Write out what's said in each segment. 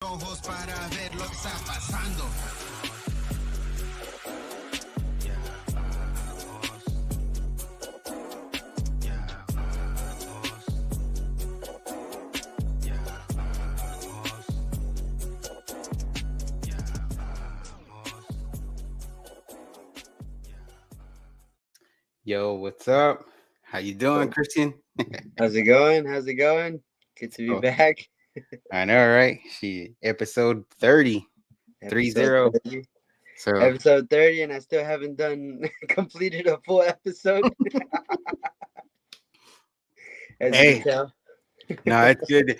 ojos para ver lo que está pasando. Ya vamos, ya vamos, ya vamos, ya vamos. Yo, what's up? How you doing, Christian? How's it going? How's it going? Good to be Oh, back. I know, right? Episode 30, Episode 30. 30. So, Episode 30, and I still haven't done completed a full episode, as you can hey, tell. no, it's good.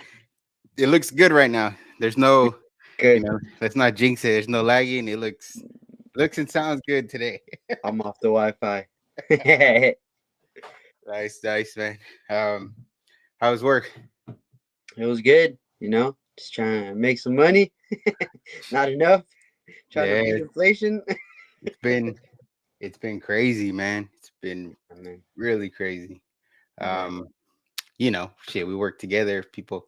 It looks good right now. There's no, Good. let's not jinx it. There's no lagging. It looks and sounds good today. I'm off the Wi-Fi. It Nice, nice, man. Um, how's work? was good, just trying to make some money. Not enough. Trying to Yeah, beat inflation. it's been it's been crazy, man. It's been Oh, man. really crazy. Right. Um, shit, we work together. If people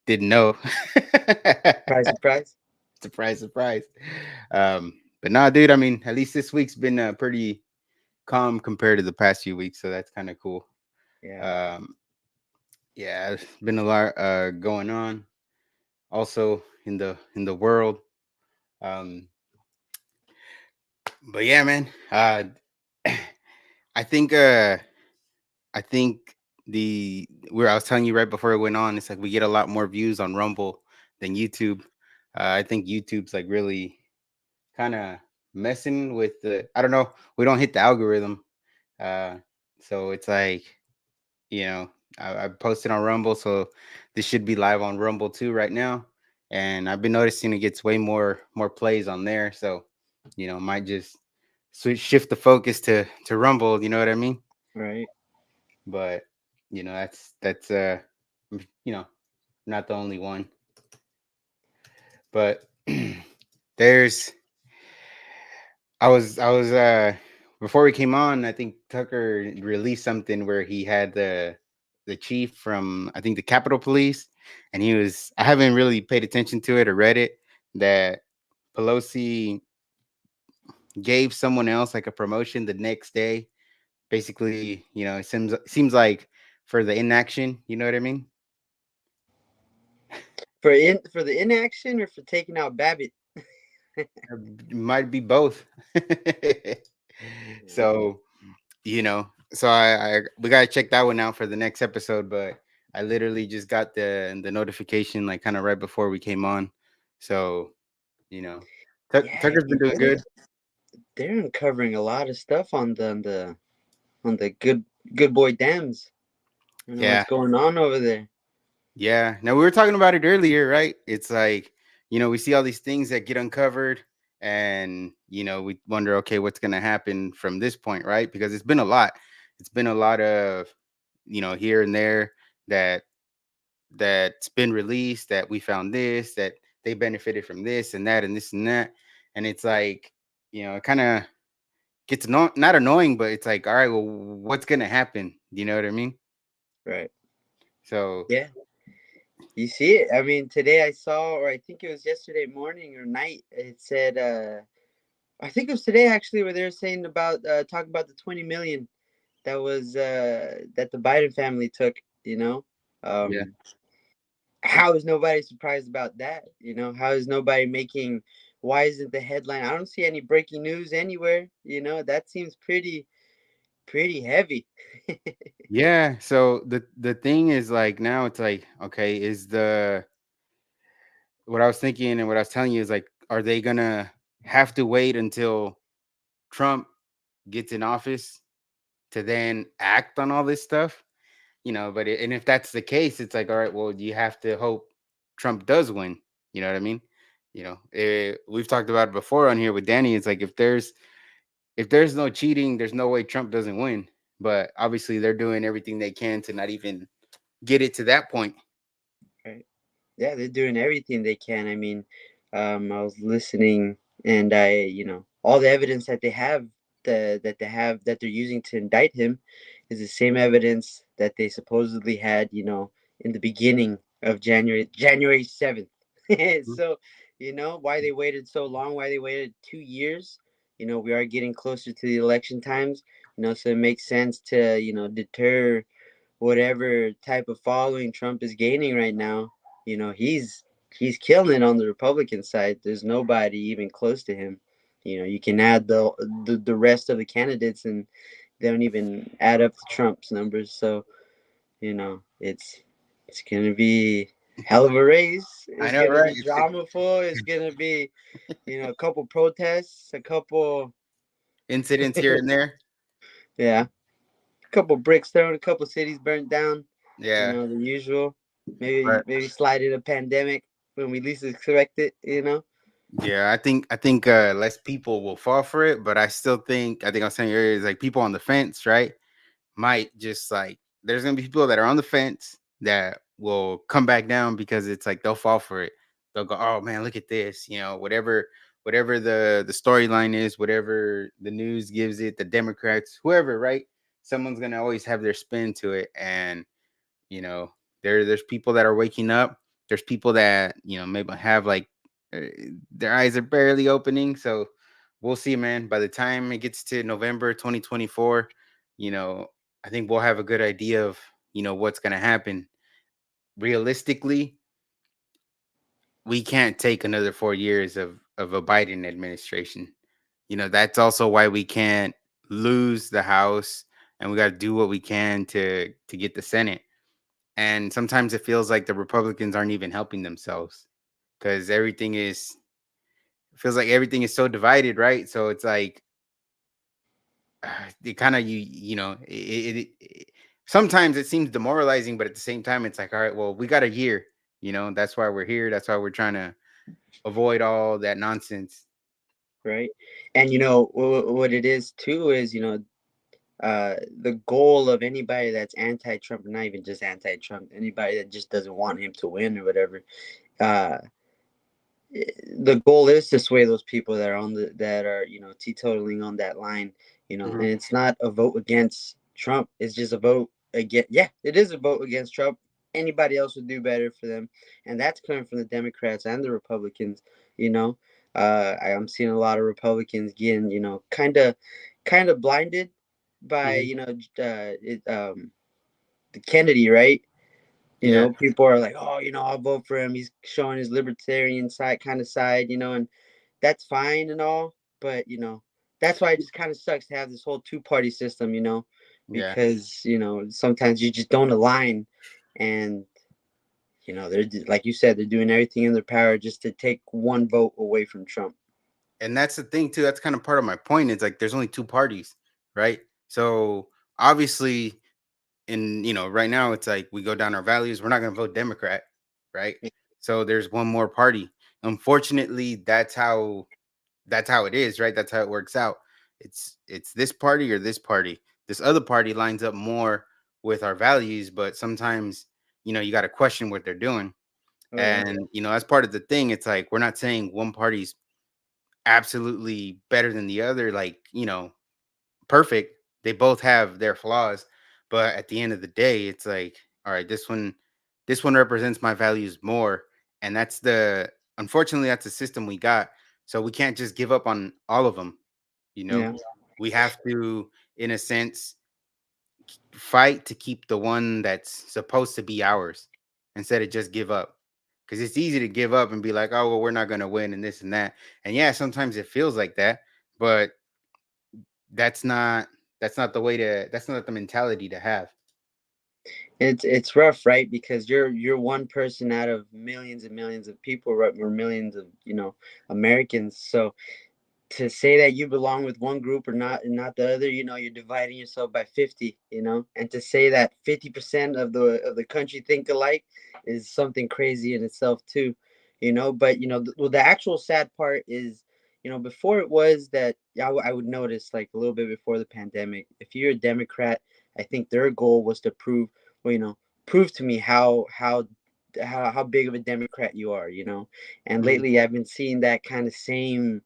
didn't know. Surprise, surprise. Surprise, surprise. But nah, dude, I mean, at least this week's been pretty calm compared to the past few weeks, so that's kind of cool. Yeah. Um, yeah, there's been a lot going on also in the world. Um, but yeah, man. I think I think the where I was telling you right before it went on, it's like we get a lot more views on Rumble than YouTube. I think YouTube's like really kind of messing with the I don't know, we don't hit the algorithm. Uh so it's like, I posted on Rumble, so this should be live on Rumble too right now. And I've been noticing it gets way more plays on there. So, might just shift the focus to Rumble, you know what I mean? Right. But that's you know, not the only one. But there's I was before we came on, I think Tucker released something where he had the chief from, I think, the Capitol Police, and I haven't really paid attention to it or read it, that Pelosi gave someone else like a promotion the next day. Basically, it seems like for the inaction, you know what I mean? For the inaction or for taking out Babbitt? It might be both. So, so I we gotta check that one out for the next episode. But I literally just got the notification like kind of right before we came on. So, you know, Yeah, Tucker's been doing good. they're uncovering a lot of stuff on the good boy dams. You know Yeah, what's going on over there. yeah. Now we were talking about it earlier, right? It's like, we see all these things that get uncovered, and we wonder, okay, what's gonna happen from this point, right? Because it's been a lot. It's been a lot of, here and there that that's been released, that we found this, that they benefited from this and that and this and that. And it's like, it kind of gets not annoying, but it's like, all right, well, what's gonna happen? You know what I mean? Right. So Yeah. You see it. I mean, today I saw, or I think it was yesterday morning or night. It said, I think it was today actually, where they were saying about talking about the 20 million that was that the Biden family took. You know, yeah, um, how is nobody surprised about that? How is nobody making? Why isn't the headline? I don't see any breaking news anywhere. That seems pretty heavy. yeah. So the thing is, like, now it's like, okay, is the what I was thinking and what I was telling you is like, are they gonna have to wait until Trump gets in office to then act on all this stuff? And if that's the case, it's like, all right, well, you have to hope Trump does win. You know what I mean? We've talked about it before on here with Danny. It's like, if there's no cheating, there's no way Trump doesn't win. But obviously, they're doing everything they can to not even get it to that point. Right. Yeah, they're doing everything they can. I mean, I was listening, and all the evidence that they have, that they're using to indict him, is the same evidence that they supposedly had, in the beginning of January 7th. Mhm. So, why they waited so long, why they waited 2 years. We are getting closer to the election times, so it makes sense to, deter whatever type of following Trump is gaining right now. He's killing it on the Republican side. There's nobody even close to him. You can add the rest of the candidates, and they don't even add up to Trump's numbers. So, it's gonna be hell of a race. I It's know, gonna right? be dramaful. It's gonna be, a couple protests, a couple, Incidents here and there. yeah, a couple bricks thrown, a couple cities burnt down. Yeah, The usual. Maybe but maybe slide in a pandemic when we least expect it. yeah, I think less people will fall for it, but I think I was saying earlier is like people on the fence, right? Might just like there's gonna be people that are on the fence that will come back down because it's like they'll fall for it. They'll go, oh man, look at this, whatever the storyline is, whatever the news gives it, the Democrats, whoever, right? Someone's gonna always have their spin to it, and you know there's people that are waking up. There's people that maybe have like uh, their eyes are barely opening. So we'll see, man. By the time it gets to November 2024, you know I think we'll have a good idea of what's going to happen. Realistically, we can't take another 4 years of a Biden administration. That's also why we can't lose the House, and we got to do what we can to get the Senate. And sometimes it feels like the Republicans aren't even helping themselves because feels like everything is so divided, right? So it's like it kind of sometimes it seems demoralizing, but at the same time, it's like, all right, well, we got a year. That's why we're here. That's why we're trying to avoid all that nonsense. Right? And what it is too is the goal of anybody that's anti-Trump, not even just anti-Trump, anybody that just doesn't want him to win or whatever. Uh, the goal is to sway those people that are teetotaling on that line. Mhm. And it's not a vote against Trump. It's just a vote again. Yeah, it is a vote against Trump. Anybody else would do better for them, and that's coming from the Democrats and the Republicans. you know I'm seeing a lot of Republicans getting kind of blinded by Mhm. the Kennedy, right? Yeah, People are like, oh, I'll vote for him. He's showing his libertarian side, and that's fine and all. But, that's why it just kind of sucks to have this whole two-party system, yeah. because, sometimes you just don't align. And, like you said, they're doing everything in their power just to take one vote away from Trump. And that's the thing too. That's kind of part of my point. It's like there's only two parties, right? So obviously, in right now, it's like we go down our values. We're not going to vote Democrat, right? So there's one more party. Unfortunately, that's how it is, right? That's how it works out. It's this party or this party. This other party lines up more with our values, but sometimes you got to question what they're doing. Oh, yeah. And that's part of the thing. It's like we're not saying one party's absolutely better than the other, like perfect. They both have their flaws, but at the end of the day, it's like, all right, this one represents my values more, and unfortunately that's the system we got. So we can't just give up on all of them. You know, Yeah. we have to, in a sense, fight to keep the one that's supposed to be ours instead of just give up. Because it's easy to give up and be like, oh well, we're not gonna win and this and that. And yeah, sometimes it feels like that, but that's not that's not the mentality to have. It's rough, right? Because you're one person out of millions and millions of people, right? Or millions of Americans. So to say that you belong with one group or not and not the other, you're dividing yourself by 50, and to say that 50% of the country think alike is something crazy in itself too. But the actual sad part is, before it was that I would notice, like, a little bit before the pandemic, if you're a Democrat, I think their goal was to well, prove to me how big of a Democrat you are. And Mhm, lately I've been seeing that kind of same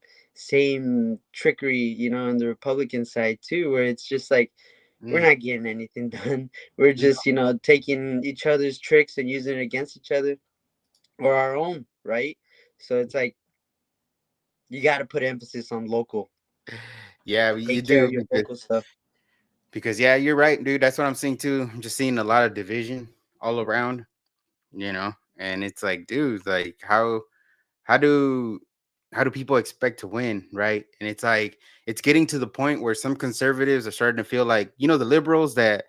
trickery, on the Republican side too, where it's just like we're mm, not getting anything done. We're no, just, taking each other's tricks and using it against each other or our own, right? So it's like you got to put emphasis on local. Yeah, you Take care of do your local stuff. because yeah, you're right, dude. That's what I'm seeing too. I'm just seeing a lot of division all around, and it's like, dude, like how do how do people expect to win, right? And it's like it's getting to the point where some conservatives are starting to feel like, the liberals that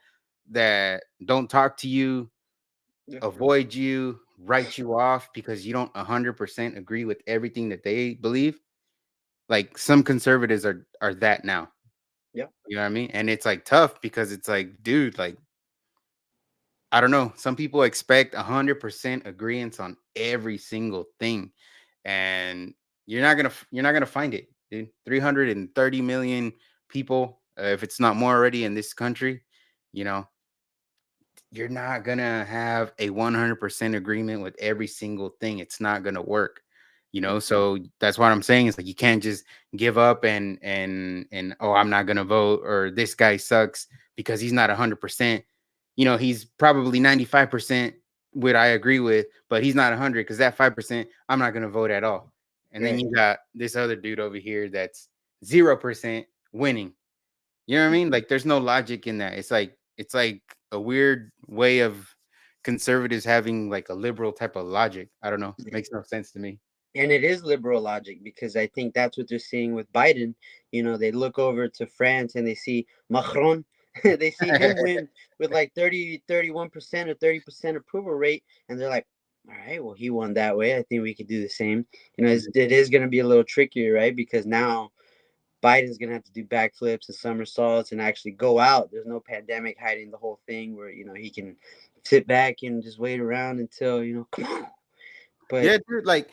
don't talk to you, Yeah. avoid you, write you off because you don't 100% agree with everything that they believe. Like some conservatives are that now. Yeah. You know what I mean? And it's like tough because it's like, dude, like I don't know. Some people expect 100% agreement on every single thing, and you're not gonna find it, dude. 330 million people, if it's not more already in this country, you know, you're not gonna have a 100% agreement with every single thing. It's not gonna work, Yeah. so that's what I'm saying. It's like you can't just give up and oh, I'm not gonna vote, or this guy sucks because he's not 100%. He's probably 95% what I agree with, but he's not 100 because that 5% I'm not gonna vote at all. And then Right. you got this other dude over here that's 0% winning. You know what I mean? Like there's no logic in that. It's like a weird way of conservatives having like a liberal type of logic. I don't know. Makes no sense to me. And it is liberal logic because I think that's what they're seeing with Biden. They look over to France and they see Macron, they see him win with like 31% or 30% approval rate, and they're like, all right, well, he won that way. I think we could do the same. It is going to be a little trickier, right? Because now Biden's going to have to do backflips and somersaults and actually go out. There's no pandemic hiding the whole thing where, he can sit back and just wait around until, come on. But Yeah, dude, like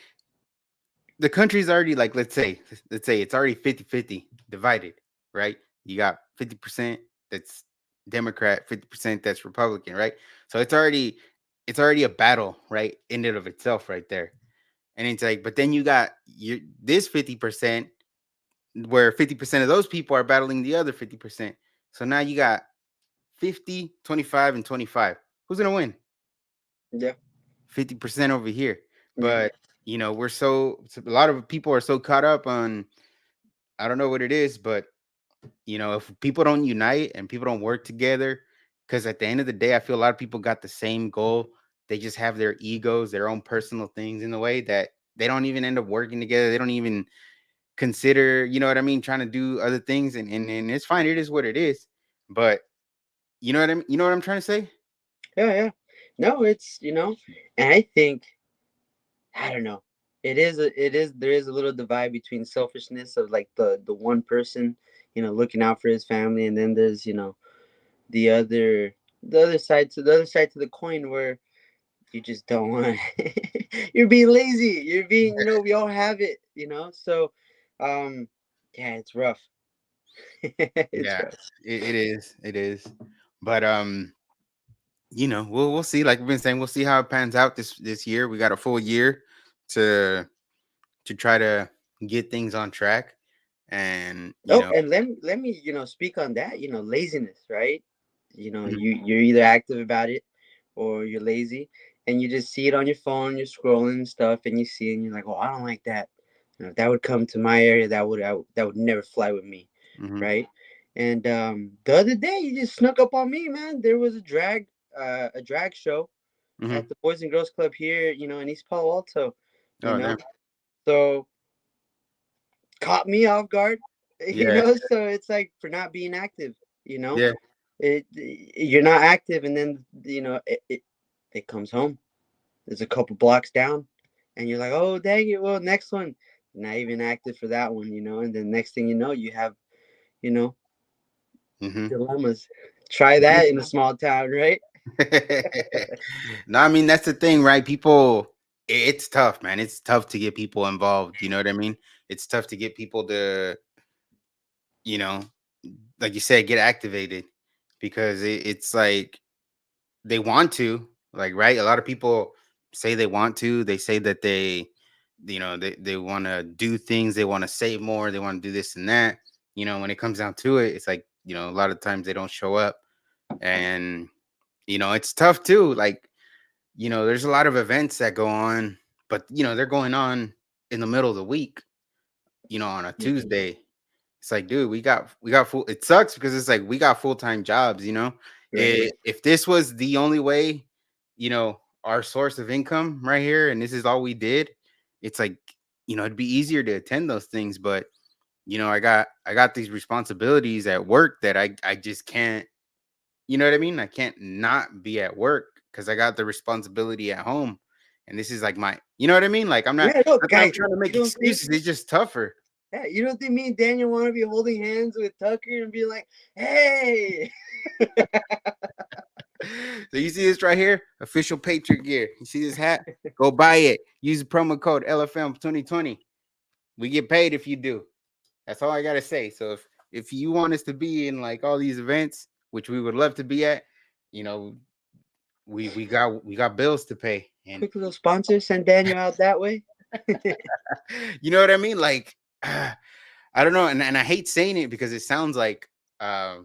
the country's already like let's say it's already 50-50 divided, right? You got 50% that's Democrat, 50% that's Republican, right? So it's already a battle, right? In and of itself right there. And it's like, but then you got this 50% where 50% of those people are battling the other 50%. So now you got 50, 25, and 25. Who's gonna win? yeah, 50% over here. yeah. But a lot of people are so caught up on, I don't know what it is, but if people don't unite and people don't work together, because at the end of the day, I feel a lot of people got the same goal. They just have their egos, their own personal things in the way that they don't even end up working together. They don't even consider, you know what I mean, trying to do other things, and it's fine. It is what it is. But you know what I mean? You know what I'm trying to say? Yeah, yeah. No, it's and I think I don't know. There is a little divide between selfishness of like the one person, looking out for his family, and then there's, the other the other side to the coin where you just don't want you're being lazy. You're being, we all have it, So um yeah, it's rough. It's Yeah, rough. it is. It is. But we'll see. Like we've been saying, we'll see how it pans out this year. We got a full year to try to get things on track, and Oh, and let me, speak on that. Laziness, right? You're either active about it or you're lazy, and you just see it on your phone. You're scrolling and stuff, and you see it, and you're like, "Oh, I don't like that. If that would come to my area, that would never fly with me, hmm right?" And the other day, you just snuck up on me, man. There was a drag show hmm at the Boys and Girls Club here, in East Palo Alto, you Oh, know. damn. So caught me off guard, Yeah, so it's like for not being active, you know yeah. you're not active, and then it comes home. There's a couple blocks down, and you're like, oh dang it, well, next one, not even active for that one, and then next thing you know, you have, you know hmm dilemmas. Try that in a small town, right? No, I mean that's the thing, right? People, it's tough, man. It's tough to get people involved. You know what I mean? It's tough to get people to, you know, like you said, get activated because it's like they want to, like, right? A lot of people say they want to. They say that they want to do things. They want to save more. They want to do this and that. When it comes down to it, it's like, a lot of times they don't show up, and it's tough too. Like, there's a lot of events that go on, but they're going on in the middle of the week, on a Mhm. Tuesday. It's like, dude, we got full. It sucks because it's like we got full-time jobs. Right. If this was the only way, our source of income right here, and this is all we did, it's like, it'd be easier to attend those things. But I got these responsibilities at work that I just can't. You know what I mean? I can't not be at work because I got the responsibility at home. And this is like you know what I mean? Like Yeah, no, not that I'm guys, trying to you make don't think excuses. It's just tougher. yeah, you don't think me and Daniel want to be holding hands with Tucker and be like, hey, So you see this right here? Official Patriot gear. You see this hat? Go buy it. Use the promo code LFM 2020. We get paid if you do. That's all I gotta say. So if you want us to be in like all these events, which we would love to be at, you know, we got bills to pay. And quick little sponsor, send Daniel out that way. you know what I mean? Like I don't know, and I hate saying it because it sounds like uh,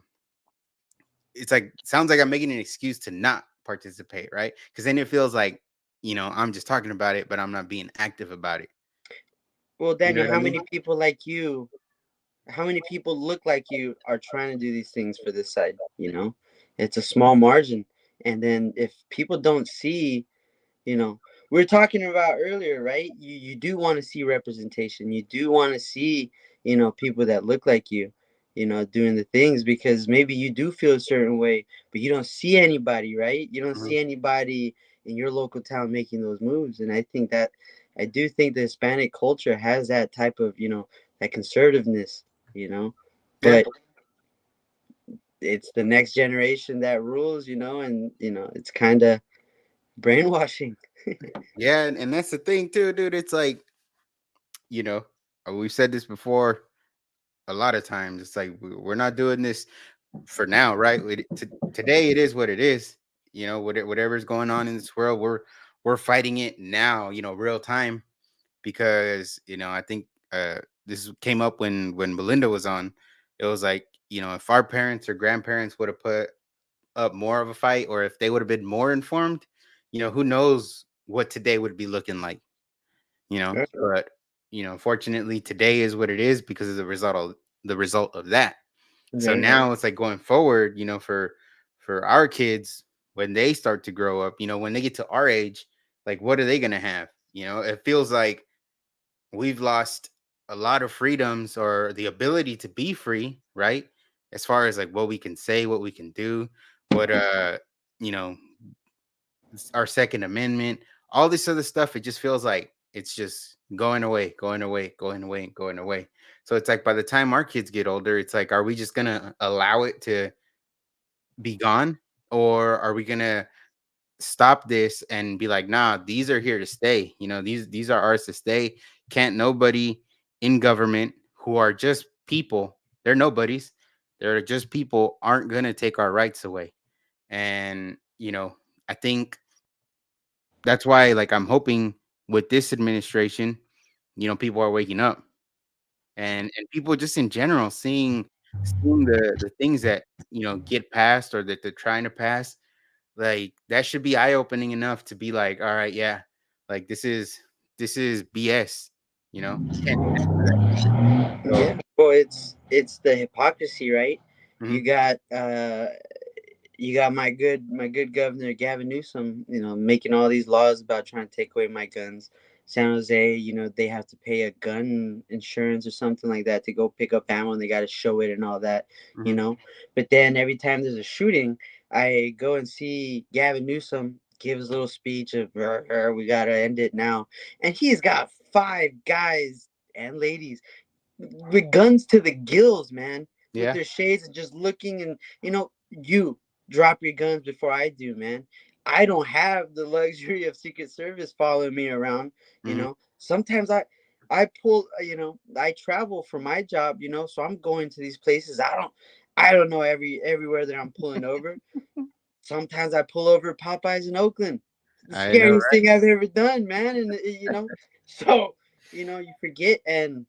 sounds like I'm making an excuse to not participate, right? Because then it feels like I'm just talking about it, but I'm not being active about it. Well, You know Daniel, what I how mean? many people like you, how many people look like you are trying to do these things for this side? It's a small margin. And then if people don't see, you know we were talking about earlier, right? You do want to see representation, you do want to see people that look like doing the things, because maybe you do feel a certain way, but you don't see anybody, right? You don't Mhm. see anybody in your local town making those moves. And I do think the Hispanic culture has that type of that conservativeness, you know Yeah, but it's the next generation that rules, and it's kind of brainwashing. yeah, and that's the thing too, dude. It's like you know, we've said this before a lot of times. It's like we're not doing this for now, right? Today it is what it is. Whatever's going on in this world, we're fighting it now. Real time, because I think this came up when Belinda was on. It was like if our parents or grandparents would have put up more of a fight, or if they would have been more informed, who knows what today would be looking like. But fortunately today is what it is because of the result of that. So Right. now it's like going forward, for our kids, when they start to grow up, when they get to our age, like what are they gonna have? It feels like we've lost a lot of freedoms or the ability to be free, right? As far as like what we can say, what we can do, what you know, our Second Amendment, all this other stuff, it just feels like it's just going away, going away, going away, going away. So it's like by the time our kids get older, it's like, are we just gonna allow it to be gone? Or are we gonna stop this and be like, nah, these are here to stay. These are ours to stay. Can't nobody in government who are just people, they're nobodies. They're just people, aren't gonna take our rights away. And I think that's why, like, I'm hoping with this administration, people are waking up, and people just in general seeing the things that get passed or that they're trying to pass. Like that should be eye opening enough to be like, all right, yeah, like this is BS. We can't stand for that. So Yeah. Well, it's the hypocrisy, right? mhm, You got my good governor Gavin Newsom, making all these laws about trying to take away my guns. San Jose, they have to pay a gun insurance or something like that to go pick up ammo, and they got to show it and all that, you mhm, know. But then every time there's a shooting, I go and see Gavin Newsom give his little speech of we gotta end it now, and he's got five guys and ladies with guns to the gills, man, with yeah, their shades and just looking. And you drop your guns before I do, man. I don't have the luxury of Secret Service following me around. mhm, Sometimes I pull. I travel for my job. So I'm going to these places. I don't know everywhere that I'm pulling over. Sometimes I pull over at Popeyes in Oakland. The I know, scariest right? thing I've ever done, man. And so you forget. And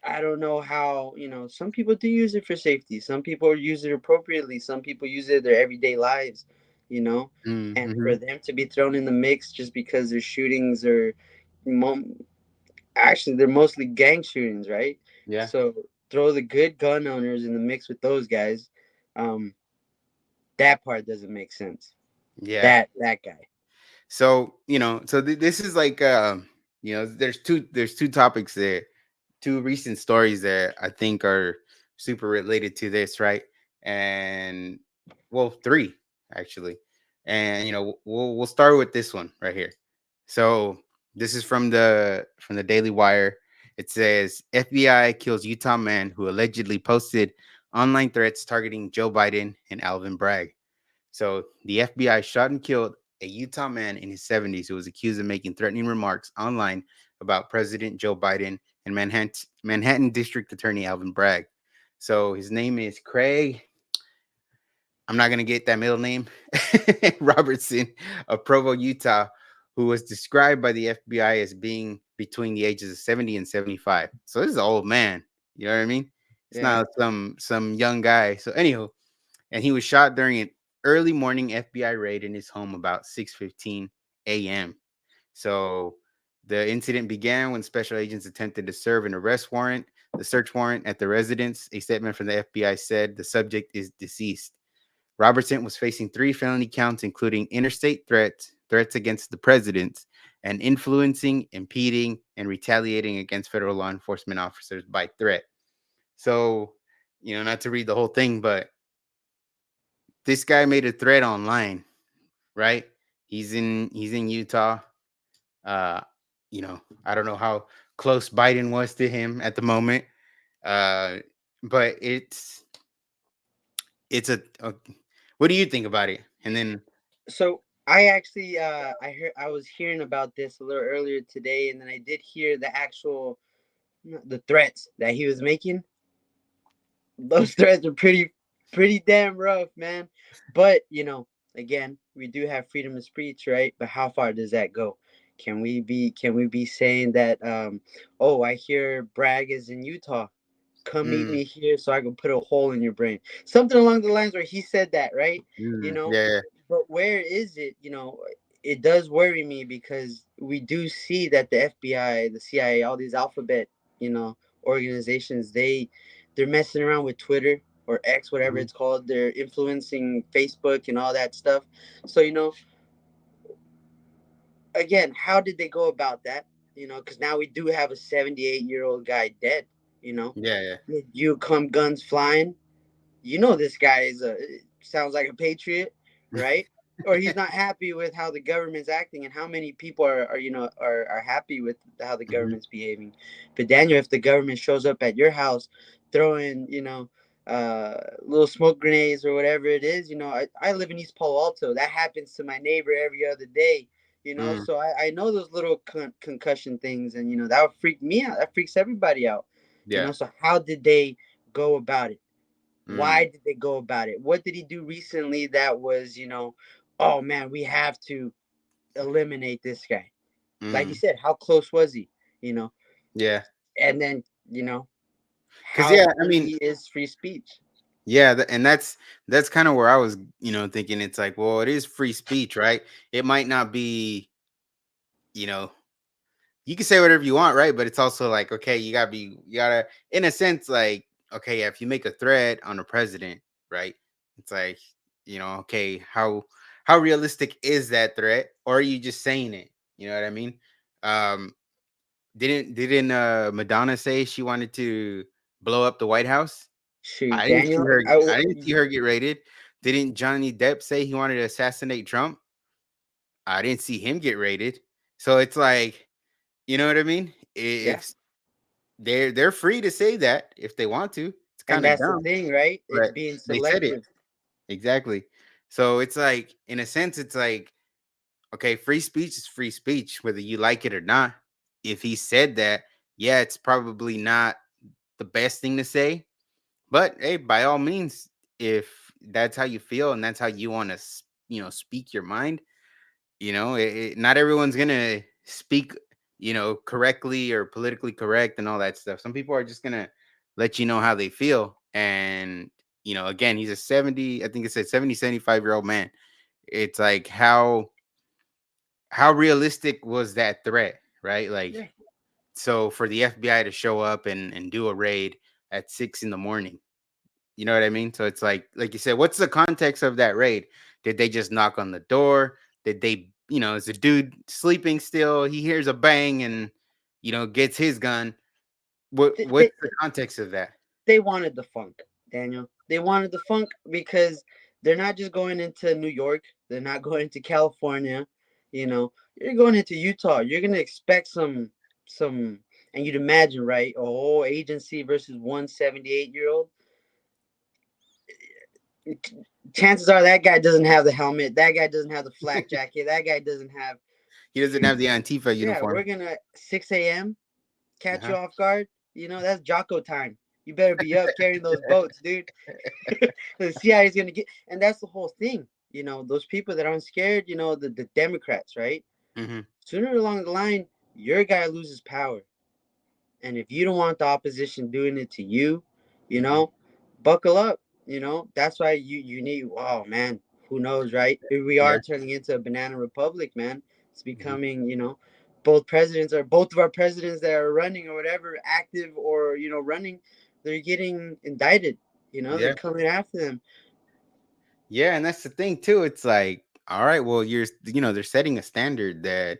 I don't know how, some people do use it for safety. Some people use it appropriately. Some people use it in their everyday lives. you know, and Mm-hmm. for them to be thrown in the mix just because their shootings are, mo- actually, they're mostly gang shootings, right? Yeah. So throw the good gun owners in the mix with those guys. Um, that part doesn't make sense. Yeah. That guy. So so this is like there's two topics there, two recent stories that I think are super related to this, right? And well, three actually. And we'll start with this one right here. So this is from the Daily Wire. It says FBI kills Utah man who allegedly posted online threats targeting Joe Biden and Alvin Bragg. So the FBI shot and killed a Utah man in his 70s who was accused of making threatening remarks online about President Joe Biden and Manhattan District Attorney Alvin Bragg. So his name is Craig. I'm not gonna get that middle name. Robertson of Provo, Utah, who was described by the FBI as being between the ages of 70 and 75. So this is an old man. You know what I mean? It's Yeah. not some young guy. So anyhow, and he was shot during an early morning FBI raid in his home about 6:15 a.m. So the incident began when special agents attempted to serve an arrest warrant, the search warrant at the residence. A statement from the FBI said the subject is deceased. Robertson was facing 3 felony counts, including interstate threats, threats against the president, and influencing, impeding, and retaliating against federal law enforcement officers by threat. So, not to read the whole thing, but this guy made a thread online, right? He's in Utah. Uh, I don't know how close Biden was to him at the moment. Uh, but it's a what do you think about it? And then So I actually I was hearing about this a little earlier today, and then I did hear the actual the threats that he was making. Those threats are pretty damn rough, man. But again, we do have freedom of speech, right? But how far does that go? Can we be saying that oh, I hear Bragg is in Utah. Come meet mm, me here so I can put a hole in your brain. Something along the lines where he said that, right? You know, yeah, but where is it? It does worry me because we do see that the FBI, the CIA, all these alphabet, organizations, they're messing around with Twitter or X, whatever mhm, it's called. They're influencing Facebook and all that stuff. So, again, how did they go about that? Because now we do have a 78-year-old guy dead. You know, yeah, yeah. you come guns flying. This guy sounds like a patriot, right? Or he's not happy with how the government's acting and how many people are happy with how the Mhm, government's behaving. But Daniel, if the government shows up at your house throwing little smoke grenades or whatever it is, I live in East Palo Alto. That happens to my neighbor every other day. mm, So I know those little concussion things, and that would freak me out. That freaks everybody out. yeah, So how did they go about it? Why mm, did they go about it? What did he do recently that was, oh man, we have to eliminate this guy? Like you mm, said, how close was he? You know, yeah. and then, Because how yeah, I mean, free is free speech? yeah, and that's kind of where I was, thinking. It's like, well, it is free speech, right? It might not be, you know, you can say whatever you want, right? But it's also like, okay, you gotta, in a sense, like, okay, yeah, if you make a threat on a president, right? It's like, okay, how realistic is that threat, or are you just saying it? You know what I mean? Um, didn't Madonna say she wanted to blow up the White House? Shoot, I didn't see Daniel, her. I didn't see her get raided. Didn't Johnny Depp say he wanted to assassinate Trump? I didn't see him get raided. So it's like, you know what I mean? yeah. If they're free to say that if they want to. It's And kind of that's the dumb, thing, right? It's but being they said it. selective. Exactly. So it's like, in a sense, it's like, okay, free speech is free speech, whether you like it or not. If he said that, yeah, it's probably not the best thing to say. But hey, by all means, if that's how you feel and that's how you want to, speak your mind, not everyone's gonna speak, correctly or politically correct and all that stuff. Some people are just gonna let you know how they feel. And again, he's a 70, I think it said 70, 75-year-old man. it's like how realistic was that threat, right? Like, Yeah. so for the FBI to show up and do a raid at 6 in the morning, you know what I mean? So it's like you said, what's the context of that raid? Did they just knock on the door? Did they, is the dude sleeping still? He hears a bang and gets his gun. They, What's they, the context of that? they wanted the funk, Daniel. They wanted the funk because they're not just going into New York. They're not going into California. You're going into Utah. You're gonna expect some, and you'd imagine, right? A whole agency versus 178-year-old. Chances are that guy doesn't have the helmet. That guy doesn't have the flak jacket. That guy doesn't have. He doesn't have the Antifa Yeah, we're uniform. gonna 6 a.m. catch you Uh-huh. off guard. That's Jocko time. You better be up carrying those boats, dude. The CIA is gonna get, and that's the whole thing. Those people that aren't scared. The Democrats, right? Hmm. Sooner along the line, your guy loses power, and if you don't want the opposition doing it to you, you Hmm. know, buckle up. That's why you need. Oh man, who knows, right? Here we Yeah. are turning into a banana republic, man. It's Hmm. becoming, both of our presidents that are running or whatever, active or running, they're getting indicted. They're Yeah. coming after them. Yeah, and that's the thing too. It's like, all right, well, they're setting a standard that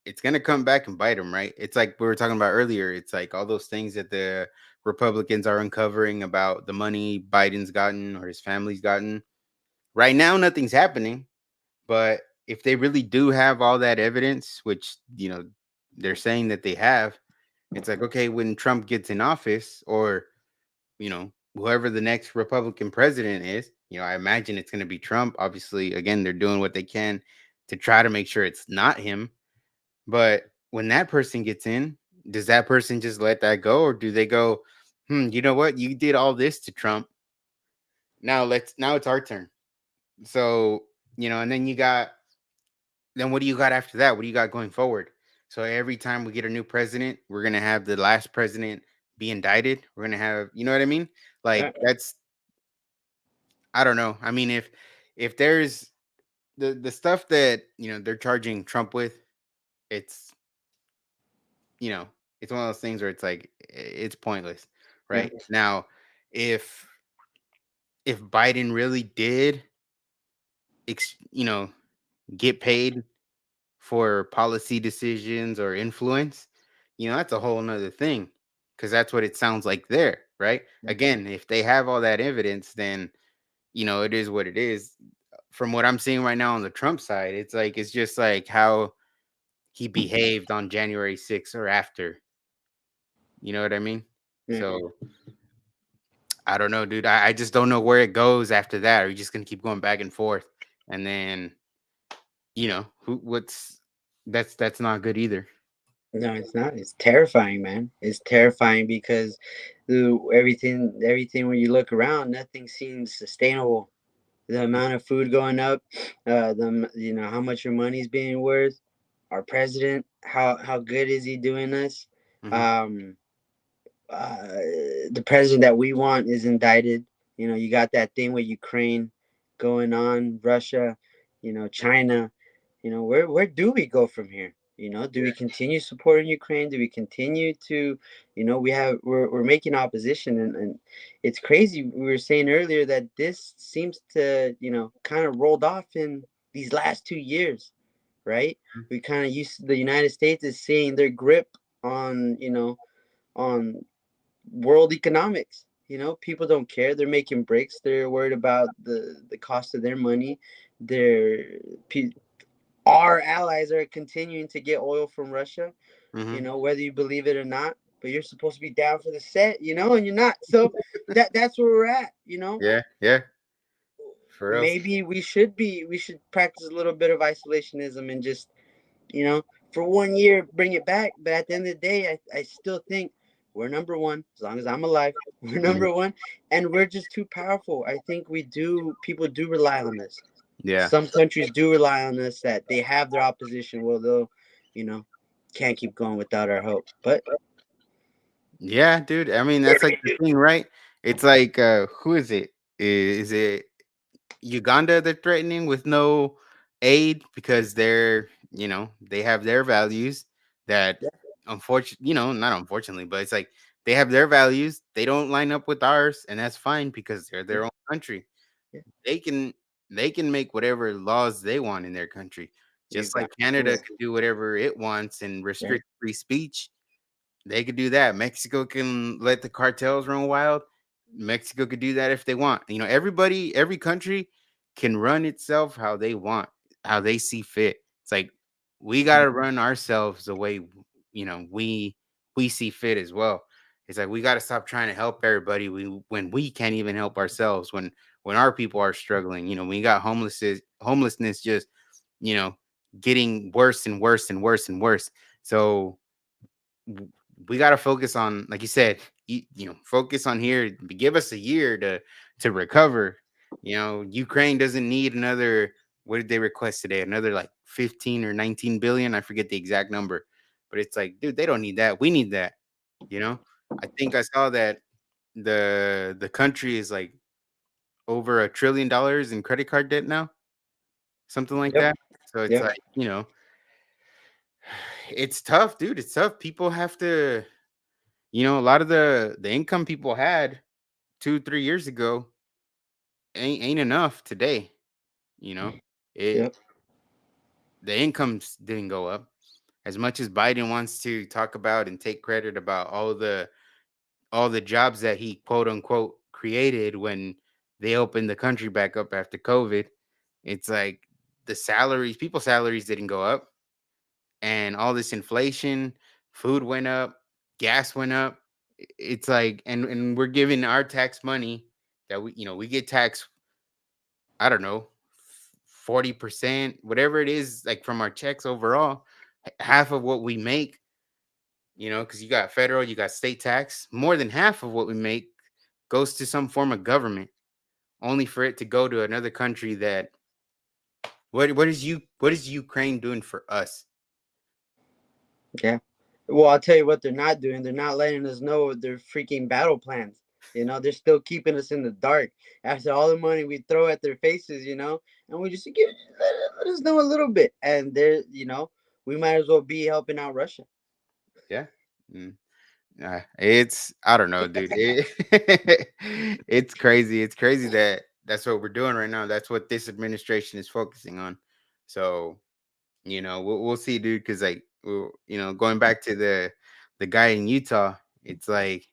it's gonna come back and bite them, right? It's like we were talking about earlier. It's like all those things that the Republicans are uncovering about the money Biden's gotten or his family's gotten. Right now, nothing's happening, but if they really do have all that evidence, which they're saying that they have, it's like, okay, when Trump gets in office, or whoever the next Republican president is, I imagine it's going to be Trump. Obviously, again, they're doing what they can to try to make sure it's not him. But when that person gets in, does that person just let that go, or do they go, you know what? You did all this to Trump. Now it's our turn. So, and then what do you got after that? What do you got going forward? So every time we get a new president, we're gonna have the last president be indicted. We're gonna have, you know what I mean? Yeah, Like, that's, I don't know. I mean, if there's the stuff that they're charging Trump with, it's you know it's one of those things where it's like it's pointless, yeah, right? Now, if Biden really did, ex, you know, get paid for policy decisions or influence, that's a whole nother thing, because that's what it sounds like there, right? yeah, Again, if they have all that evidence, then it is what it is. From what I'm seeing right now on the Trump side, it's just like how he behaved on January 6th or after. You know what I mean? yeah. So I don't know, dude. I just don't know where it goes after that. Are you just gonna keep going back and forth? And then, what's that's not good either. No, it's not. It's terrifying, man. It's terrifying because everything when you look around, nothing seems sustainable. The amount of food going up, how much your money's being worth. Our president, how good is he doing us? Hmm. Um, uh, the president that we want is indicted. You got that thing with Ukraine going on, Russia, China. Where do we go from here? Do we continue supporting Ukraine? Do we continue to, we're making opposition, and it's crazy. We were saying earlier that this seems to, kind of rolled off in these last 2 years, right? We kind of used the United States is seeing their grip on, on world economics. People don't care. They're making bricks. They're worried about the cost of their money. They're our allies are continuing to get oil from Russia. Hmm. Whether you believe it or not. But you're supposed to be down for the set, and you're not. So that's where we're at. Yeah, yeah, for real. Maybe we should practice a little bit of isolationism and just you know, for 1 year, bring it back. But at the end of the day, I still think we're number one. As long as I'm alive, we're Mhm. number one, and we're just too powerful. I think people do rely on us. Yeah, Some countries do rely on us that they have their opposition. Well, they'll, you know, can't keep going without our help. But yeah, dude. I mean, that's like the thing, right? It's like, who is it? Is it? Uganda they're threatening with no aid because they have their values that Yeah. unfortunately, not unfortunately, but it's like they have their values. They don't line up with ours, and that's fine because they're Yeah. their own country. Yeah. They can they can make whatever laws they want in their country. Just like Canada Exactly. can do whatever it wants and Right. restrict free speech, they could do that. Mexico can let the cartels run wild. Mexico could do that if they want. Every country can run itself how they want, how they see fit. It's like we got Mhm. to run ourselves the way we see fit as well. It's like we got to stop trying to help everybody when we can't even help ourselves. When our people are struggling, we got homelessness just you know getting worse and worse and worse and worse. So w- we got to focus on, like you said, focus on here. Give us a year to recover. Ukraine doesn't need another. What did they request today? Another like 15 or 19 billion. I forget the exact number, but it's like, dude, they don't need that. We need that. You know, I think I saw that the country is like over $1 trillion in credit card debt now, something like Yep. that. So it's Yep. like, it's tough, dude. It's tough. People have to. A lot of the income people had 2-3 years ago ain't enough today. You know, it Yep. the incomes didn't go up as much as Biden wants to talk about and take credit about all the jobs that he quote unquote created when they opened the country back up after COVID. It's like people's salaries didn't go up, and all this inflation, food went up, gas went up. It's like, and we're giving our tax money that we get taxed, I don't know, 40%, whatever it is, like from our checks overall, half of what we make, because you got federal, you got state tax, more than half of what we make goes to some form of government, only for it to go to another country that what is Ukraine doing for us? Yeah. Well, I'll tell you what they're not doing. They're not letting us know their freaking battle plans. They're still keeping us in the dark after all the money we throw at their faces. And we just let us know a little bit, and we might as well be helping out Russia. Yeah. Mm. It's I don't know, dude. It's crazy. It's crazy that that's what we're doing right now. That's what this administration is focusing on. So we'll see, dude. Because like going back to the guy in Utah, it's like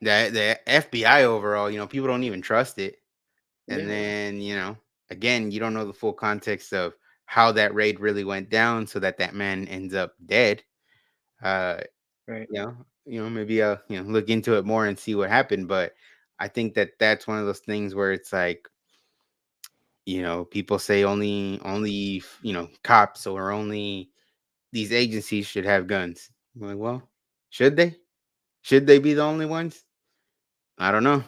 the FBI overall. People don't even trust it. And Yeah. then again, you don't know the full context of how that raid really went down, so that man ends up dead. Uh, Right. maybe I'll look into it more and see what happened. But I think that that's one of those things where it's like, people say only cops or only these agencies should have guns. I'm like, well, should they? Should they be the only ones? I don't know.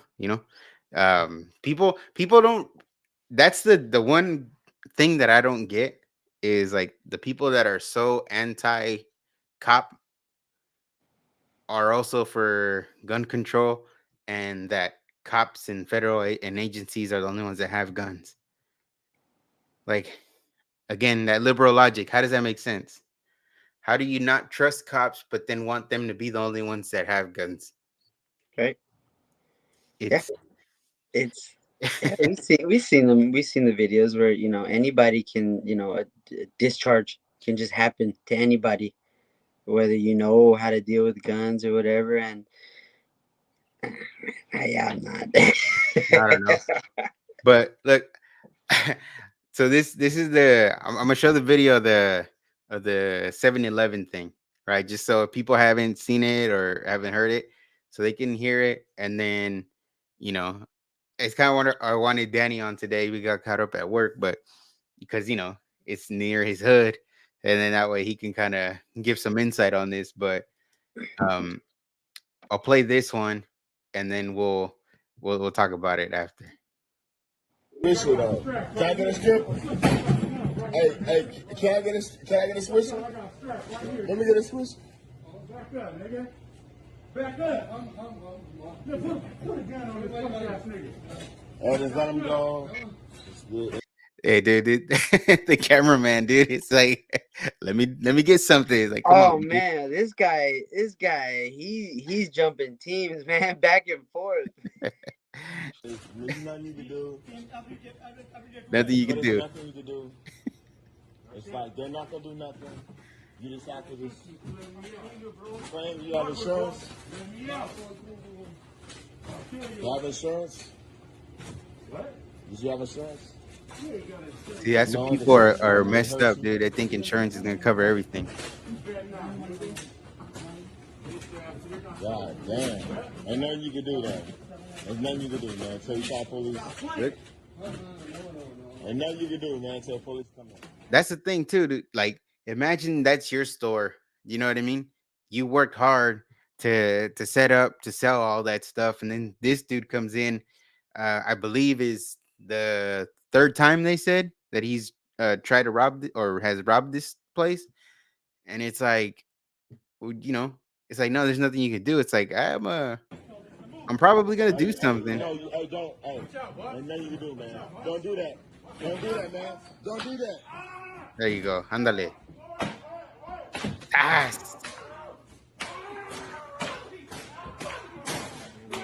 People don't. That's the one thing that I don't get is like the people that are so anti cop are also for gun control, and that cops and and agencies are the only ones that have guns. Like, again, that liberal logic, how does that make sense? How do you not trust cops but then want them to be the only ones that have guns? Right. Yeah. It's It's yeah. We've seen the videos where anybody can a discharge can just happen to anybody, whether you know how to deal with guns or whatever. And yeah, I'm not. I don't know. But look, so this is I'm gonna show the video of the 7-Eleven thing, right? Just so if people haven't seen it or haven't heard it, so they can hear it, and then you know, it's kind of what I wanted Danny on today. We got caught up at work, but because it's near his hood, and then that way he can kind of give some insight on this. But um, I'll play this one, and then we'll talk about it after. Whistle though. Can I get a strip? Hey, can I get a whistle? Let me get a whistle. Back up, nigga. Back up. Yeah, put a gun on this fuck ass nigga. And just let them go. Hey, dude, the cameraman, dude, it's like, let me get something. It's like, come on, Oh dude. man, he's jumping teams, man, back and forth. There's nothing you can do. Nothing you But can there's do. nothing you can do. It's like they're not gonna do nothing. You just have to just claim you have insurance. You have insurance? Did you have insurance? See, that's what No, people insurance is are not gonna messed hurt up, you. dude. They think insurance is gonna cover everything. God damn. Ain't nothing you can do there. There's nothing you can do, man. Until you call police. Look, Ain't nothing you can do, man, until police come in. that's the thing too, dude. Like, imagine that's your store. You know what I mean? You worked hard to set up to sell all that stuff, and then this dude comes in. I believe is the third time they said that he's tried to or has robbed this place, and it's like, well, it's like, no, there's nothing you can do. It's like, I'm probably gonna do something. No, hey, don't. Hey, ain't nothing you can do, man. Don't do that. Don't do that, man. Don't do that. There you go, andale. Ah,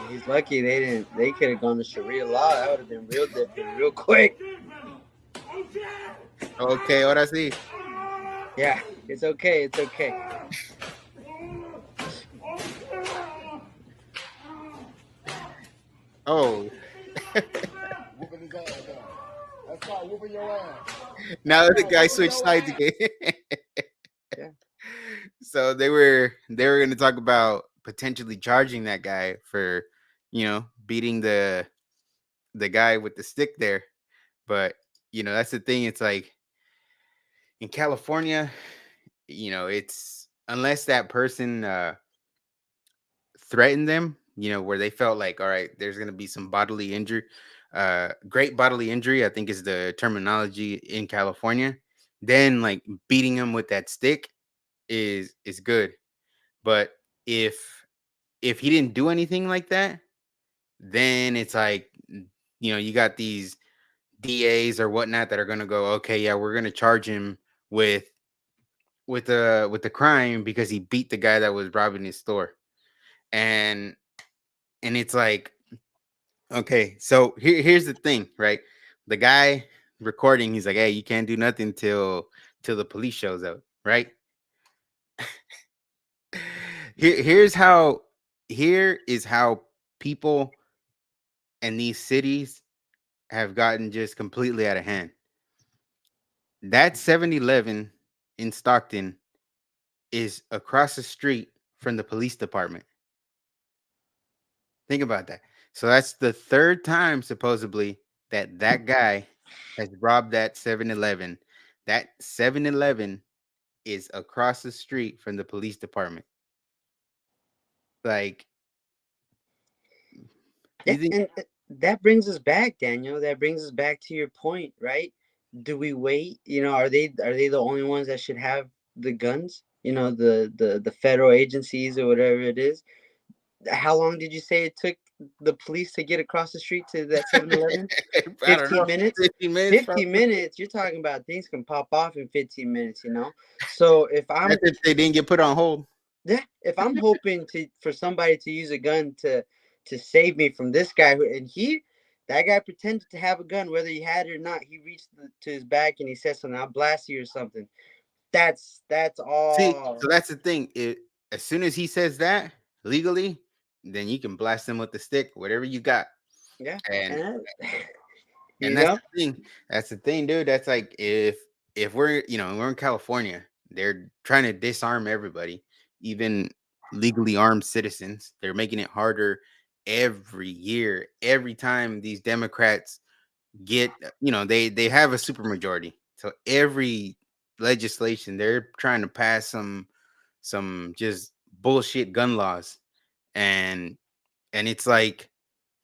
He's lucky they didn't. They could have gone to Sharia law. That would have been real different, real quick. okay, ahora sí. Yeah, it's okay. It's okay. Oh, Whooping his ass down. That's called whooping your ass. now the Called guy whooping switched your sides ass. again. Yeah. So they were going to talk about potentially charging that guy for, beating the guy with the stick there. But that's the thing. It's like in California, it's unless that person threatened them, where they felt like, all right, there's going to be some bodily injury. Great bodily injury, I think, is the terminology in California. Then, like, beating him with that stick is good. But if he didn't do anything like that, then it's like, you got these DAs or whatnot that are going to go, okay, yeah, we're going to charge him with with the crime because he beat the guy that was robbing his store. And it's like, okay, so here's the thing, right? The guy recording, he's like, hey, you can't do nothing till the police shows up, right? Here's how here is how people in these cities have gotten just completely out of hand. That 7-Eleven in Stockton is across the street from the police department. Think about that. So that's the third time supposedly that guy has robbed that 7-Eleven. That 7-Eleven is across the street from the police department. Like, Yeah, you think and that brings us back, Daniel. That brings us back to your point, right? Do we wait? Are they the only ones that should have the guns? The federal agencies or whatever it is. How long did you say it took the police to get across the street to that 7-Eleven? I don't 15 know, minutes? 15 minutes 15 probably. minutes. You're talking about things can pop off in 15 minutes. So That's if they didn't get put on hold. if I'm hoping for somebody to use a gun to save me from this guy that guy pretended to have a gun whether he had it or not. He reached to his back and he said something, I'll blast you or something. That's See, all. so that's the thing. As soon as he says that legally, then you can blast him with the stick, whatever you got. Yeah. And And and you that's know the thing. That's the thing, dude. That's like if we're in California, they're trying to disarm everybody, even legally armed citizens. They're making it harder every year. Every time these Democrats get, they have a supermajority. So every legislation they're trying to pass some just bullshit gun laws. And it's like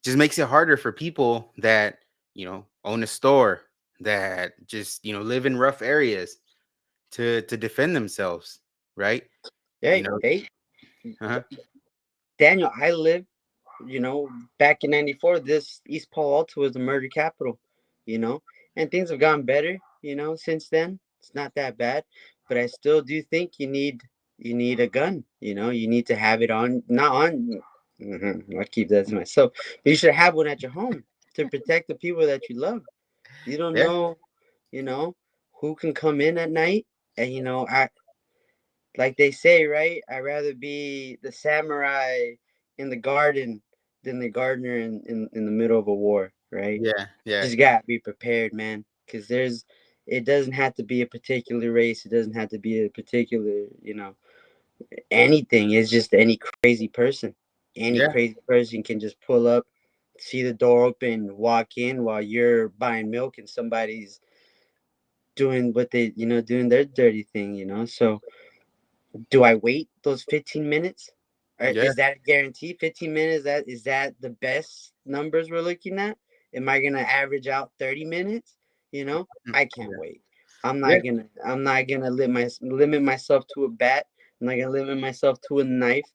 just makes it harder for people that own a store, that just live in rough areas to defend themselves, right? you hey know hey uh-huh. Daniel, I live you know, back in '94, this East Palo Alto was the murder capital, you know, and things have gotten better, you know, since then. It's not that bad, but I still do think you need a gun, you know, you need to have it on, not on. I keep that to myself, but you should have one at your home to protect the people that you love. You don't Yeah, know, you know, who can come in at night, and you know, I like they say, right? I'd rather be the samurai in the garden than the gardener in the middle of a war, right? yeah, yeah, Just gotta be prepared, man. Because it doesn't have to be a particular race. It doesn't have to be a particular, you know, anything. It's just any crazy person. Any yeah, crazy person can just pull up, see the door open, walk in while you're buying milk and somebody's doing what they, you know, doing their dirty thing, you know? So, do I wait those 15 minutes? Or yeah, is that a guarantee? 15 minutes, that is that the best numbers we're looking at? Am I gonna average out 30 minutes? You know, mm, I can't yeah, wait. yeah, I'm not gonna limit myself to a bat. I'm not gonna limit myself to a knife.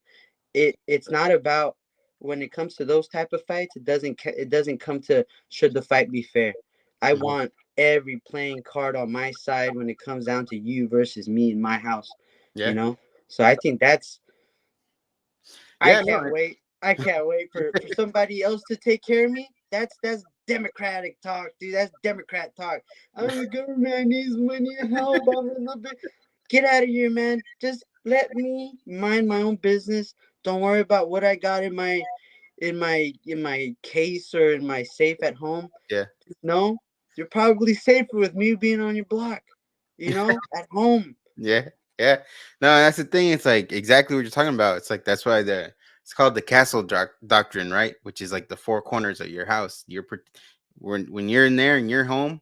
It's not about when it comes to those type of fights, it doesn't come to should the fight be fair. I mhm, want every playing card on my side when it comes down to you versus me in my house, you yeah, know. So I think that's I yeah. No, can't wait. I can't wait for somebody else to take care of me. That's democratic talk, dude. That's Democrat talk. Oh, the government needs money and help. I'm a little bit. Get out of here, man. Just let me mind my own business. Don't worry about what I got in my case or in my safe at home. yeah, No, you're probably safer with me being on your block. You know, at home. yeah, yeah. No, that's the thing. It's like exactly what you're talking about. It's like that's why it's called the castle doctrine, right? Which is like the four corners of your house. When you're in there in your home,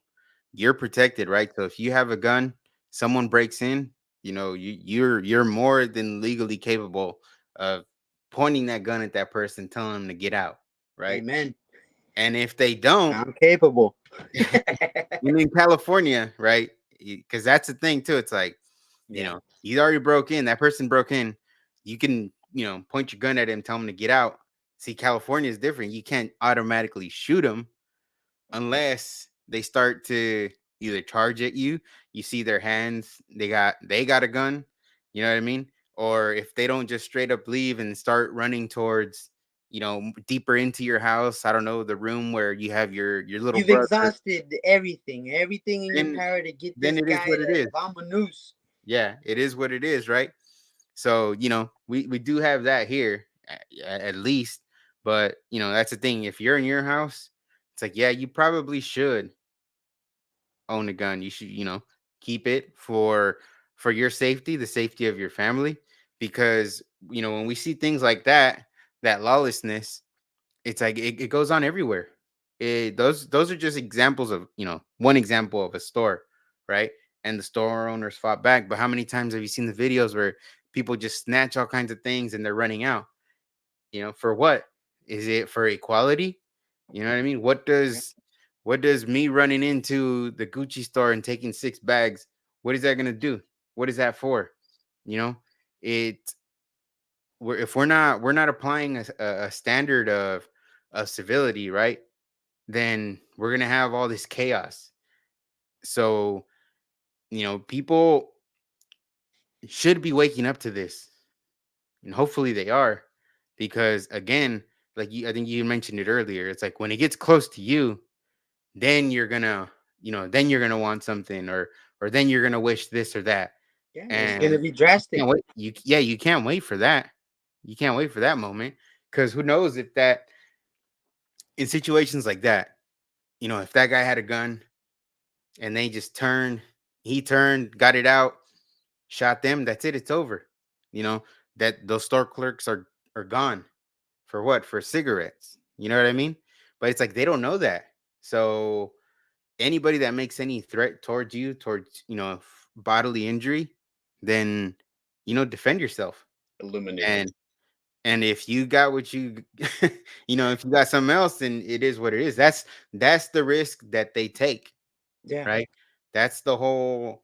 you're protected, right? So if you have a gun, someone breaks in, you're more than legally capable of pointing that gun at that person, telling them to get out, right? Amen. And if they don't, I'm capable. in California, right? Because that's the thing too. It's like, Yeah. you already broke in. That person broke in. You can, point your gun at him, tell him to get out. See, California is different. You can't automatically shoot them unless they start to either charge at you. You see their hands. They got a gun. You know what I mean? Or if they don't just straight up leave and start running towards, deeper into your house. I don't know, the room where you have your little You've brother. exhausted everything in your Then power to get then this it is guy what it to is. vamoose. Yeah, it is what it is, right? So, we do have that here at least. But, that's the thing. If you're in your house, it's like, yeah, you probably should own a gun. You should, keep it for your safety, the safety of your family. Because, when we see things like that lawlessness, it's like it goes on everywhere. Those are just examples of, one example of a store, right? And the store owners fought back. But how many times have you seen the videos where people just snatch all kinds of things and they're running out? For what? Is it for equality? You know what I mean? What does me running into the Gucci store and taking 6 bags, what is that gonna do? What is that for? You know, it if we're not applying a standard of civility, right? Then we're gonna have all this chaos. So, people should be waking up to this, and hopefully they are, because again, like I think you mentioned it earlier. It's like when it gets close to you, then you're gonna want something, or then you're gonna wish this or that, Yeah, it's and gonna be drastic. you can't wait for that. You can't wait for that moment, because who knows if that in situations like that, if that guy had a gun and they just he turned, got it out, shot them, that's it, it's over. You know, that those store clerks are gone. For what? For cigarettes. You know what I mean? But it's like they don't know that. So anybody that makes any threat towards you, towards, bodily injury, then, defend yourself. Eliminate them. And if you got what if you got something else, then it is what it is. That's the risk that they take, Yeah. right? That's the whole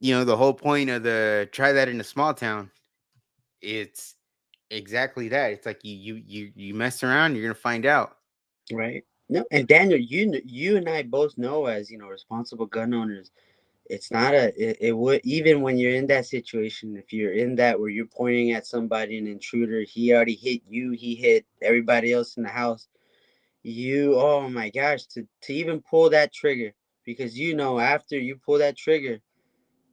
point of the try that in a small town. It's exactly that. It's like you mess around, you're gonna find out. Right. No, and Daniel, you and I both know, as responsible gun owners, it's not it would, even when you're in that situation, if you're in that where you're pointing at somebody, an intruder, he already hit you, he hit everybody else in the house. Oh my gosh, to even pull that trigger, because after you pull that trigger,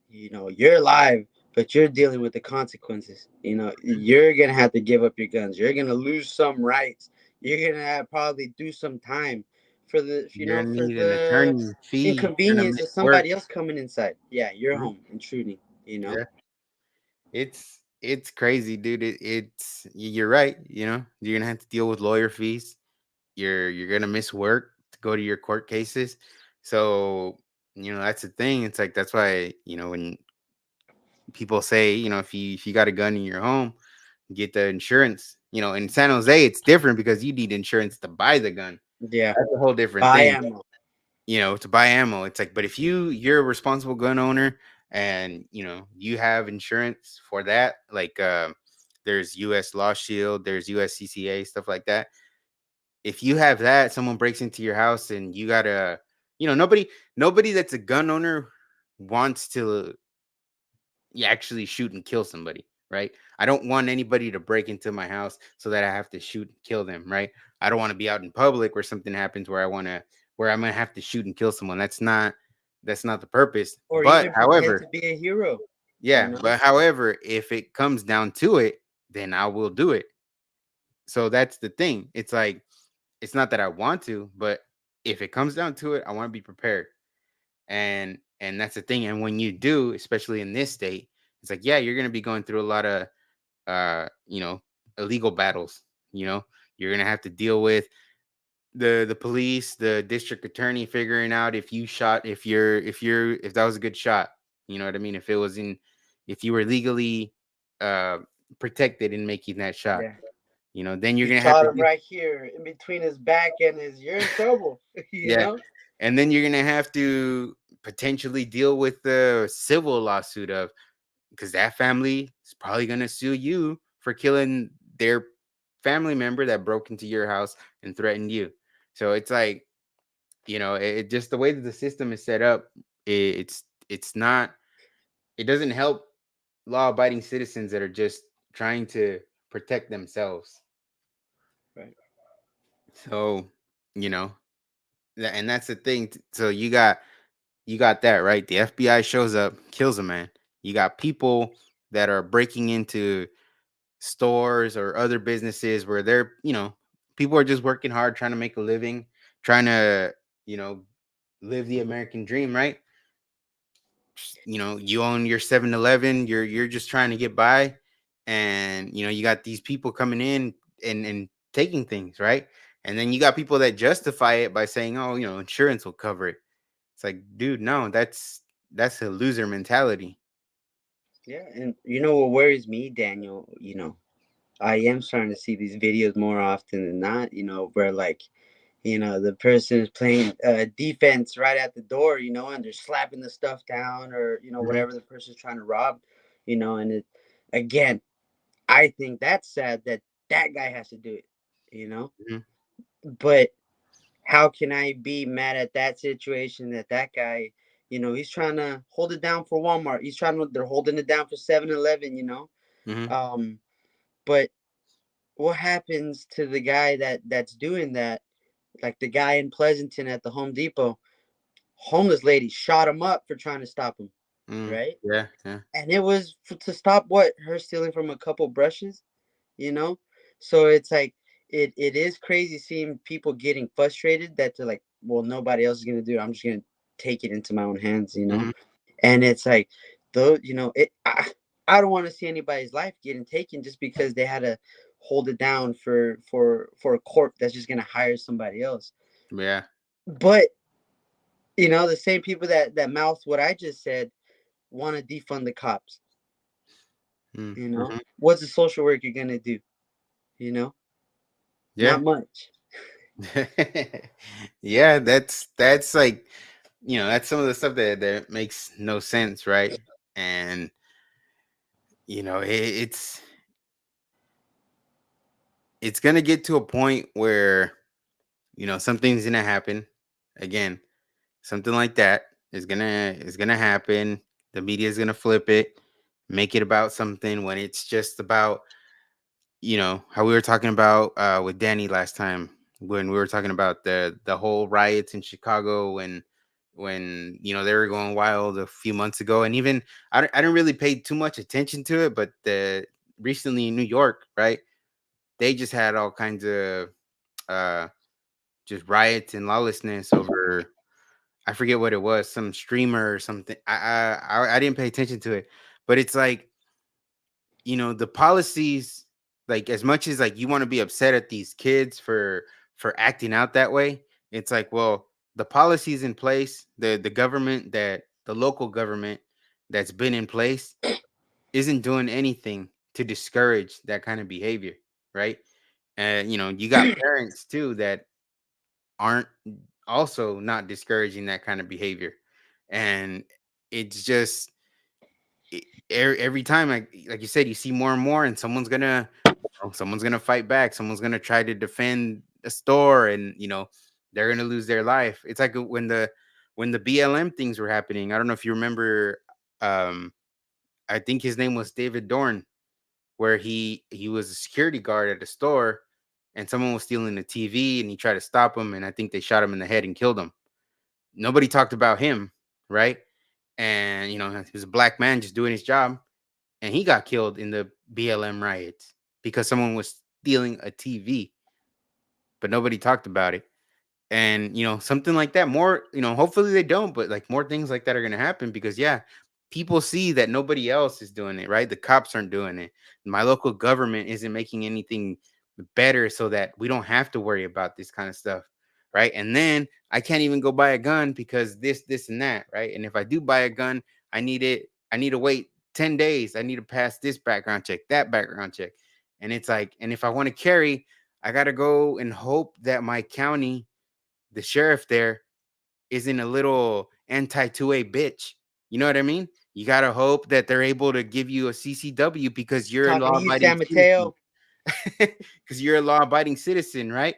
you're alive, but you're dealing with the consequences. You're gonna have to give up your guns. You're gonna lose some rights. You're gonna probably do some time for the You're gonna for need an the attorney fee. You're gonna inconvenience of miss work. somebody else coming inside. Yeah, you're Mhm. home intruding. Yeah, it's crazy, dude. You're right. You're gonna have to deal with lawyer fees. You're gonna miss work to go to your court cases. So that's the thing. It's like that's why when people say if you got a gun in your home, get the insurance. In San Jose, it's different because you need insurance to buy the gun. Yeah, That's a whole different buy thing. ammo. To buy ammo, it's like, but if you're a responsible gun owner and you have insurance for that, like there's US Law Shield, there's USCCA, stuff like that. If you have that, someone breaks into your house and you gotta, nobody that's a gun owner wants to actually shoot and kill somebody, right? I don't want anybody to break into my house so that I have to shoot and kill them, right? I don't want to be out in public where something happens where I'm gonna have to shoot and kill someone. That's not the purpose. Or But even pretend however, to be a hero. you yeah, know but however, if it comes down to it, then I will do it. So that's the thing. It's like it's not that I want to, but if it comes down to it, I want to be prepared. And that's the thing. And when you do, especially in this state, it's like, yeah, you're gonna be going through a lot of uh, you know, illegal battles. You know, you're gonna have to deal with the police, the district attorney figuring out if you shot, if that was a good shot. You know what I mean? If you were legally uh protected in making that shot. yeah, Then you're you gonna have shot to him deal, right here in between his back and his. You're in trouble. you yeah, know and then you're gonna have to potentially deal with the civil lawsuit of because that family is probably going to sue you for killing their family member that broke into your house and threatened you. So it's like, it just the way that the system is set up, it's not, it doesn't help law abiding citizens that are just trying to protect themselves. Right. So, you know, and that's the thing. So you got that, right? The FBI shows up, kills a man. You got people that are breaking into stores or other businesses where people are just working hard trying to make a living, trying to, you know, live the American dream, right? You own your 7-Eleven, you're just trying to get by, and you got these people coming in and taking things, right? And then you got people that justify it by saying, "Oh, insurance will cover it." It's like, dude, no, that's a loser mentality. Yeah, and what worries me, Daniel, I am starting to see these videos more often than not, where like, the person is playing defense right at the door, and they're slapping the stuff down, or, Hmm. whatever the person's trying to rob, and again, I think that's sad that that guy has to do it, you know, Hmm. but how can I be mad at that situation that guy, he's trying to hold it down for Walmart. They're holding it down for 7-Eleven, Hmm. um, but what happens to the guy that's doing that? Like the guy in Pleasanton at the Home Depot, homeless lady shot him up for trying to stop him, Hmm. right? Yeah, yeah. And it was to stop what? Her stealing from a couple brushes, you know? So it's like it is crazy seeing people getting frustrated that they're like, well, nobody else is gonna do it. I'm just gonna take it into my own hands. Hmm. And it's like, though, I don't want to see anybody's life getting taken just because they had to hold it down for a court that's just gonna hire somebody else. Yeah. But the same people that mouth what I just said want to defund the cops. Mm-hmm. What's the social worker gonna do? You know, Yeah. not much. Yeah, that's like, that's some of the stuff that makes no sense, right? And it's it's gonna get to a point where something's gonna happen again. Something like that is gonna happen. The media is gonna flip it, make it about something when it's just about how we were talking about with Danny last time when we were talking about the whole riots in Chicago when they were going wild a few months ago. And even I didn't really pay too much attention to it, but the recently in New York, right, they just had all kinds of uh just riots and lawlessness over, I forget what it was, some streamer or something. I didn't pay attention to it, but it's like, the policies, like, as much as like you want to be upset at these kids for acting out that way, it's like, well, the policies in place, the government, that the local government that's been in place isn't doing anything to discourage that kind of behavior, right? And you got parents too that aren't also not discouraging that kind of behavior. And it's just every time, like you said, you see more and more, and someone's gonna fight back, someone's gonna try to defend a store, and they're gonna lose their life. It's like when the BLM things were happening. I don't know if you remember. um I think his name was David Dorn, where he was a security guard at a store, and someone was stealing the TV, and he tried to stop him, and I think they shot him in the head and killed him. Nobody talked about him, right? And he was a black man just doing his job, and he got killed in the BLM riots because someone was stealing a TV, but nobody talked about it. And something like that, more, hopefully they don't, but like more things like that are going to happen because, yeah, people see that nobody else is doing it, right? The cops aren't doing it, my local government isn't making anything better, so that we don't have to worry about this kind of stuff, right? And then I can't even go buy a gun because this and that, right? And if I do buy a gun, I need to wait 10 days, I need to pass this background check, that background check. And it's like, and if I want to carry, I got to go and hope that my county, the sheriff there, isn't a little anti 2A bitch. You know what I mean? You gotta hope that they're able to give you a CCW because you're a Talking to you, law-abiding San citizen. Mateo. Because you're a law-abiding citizen, right?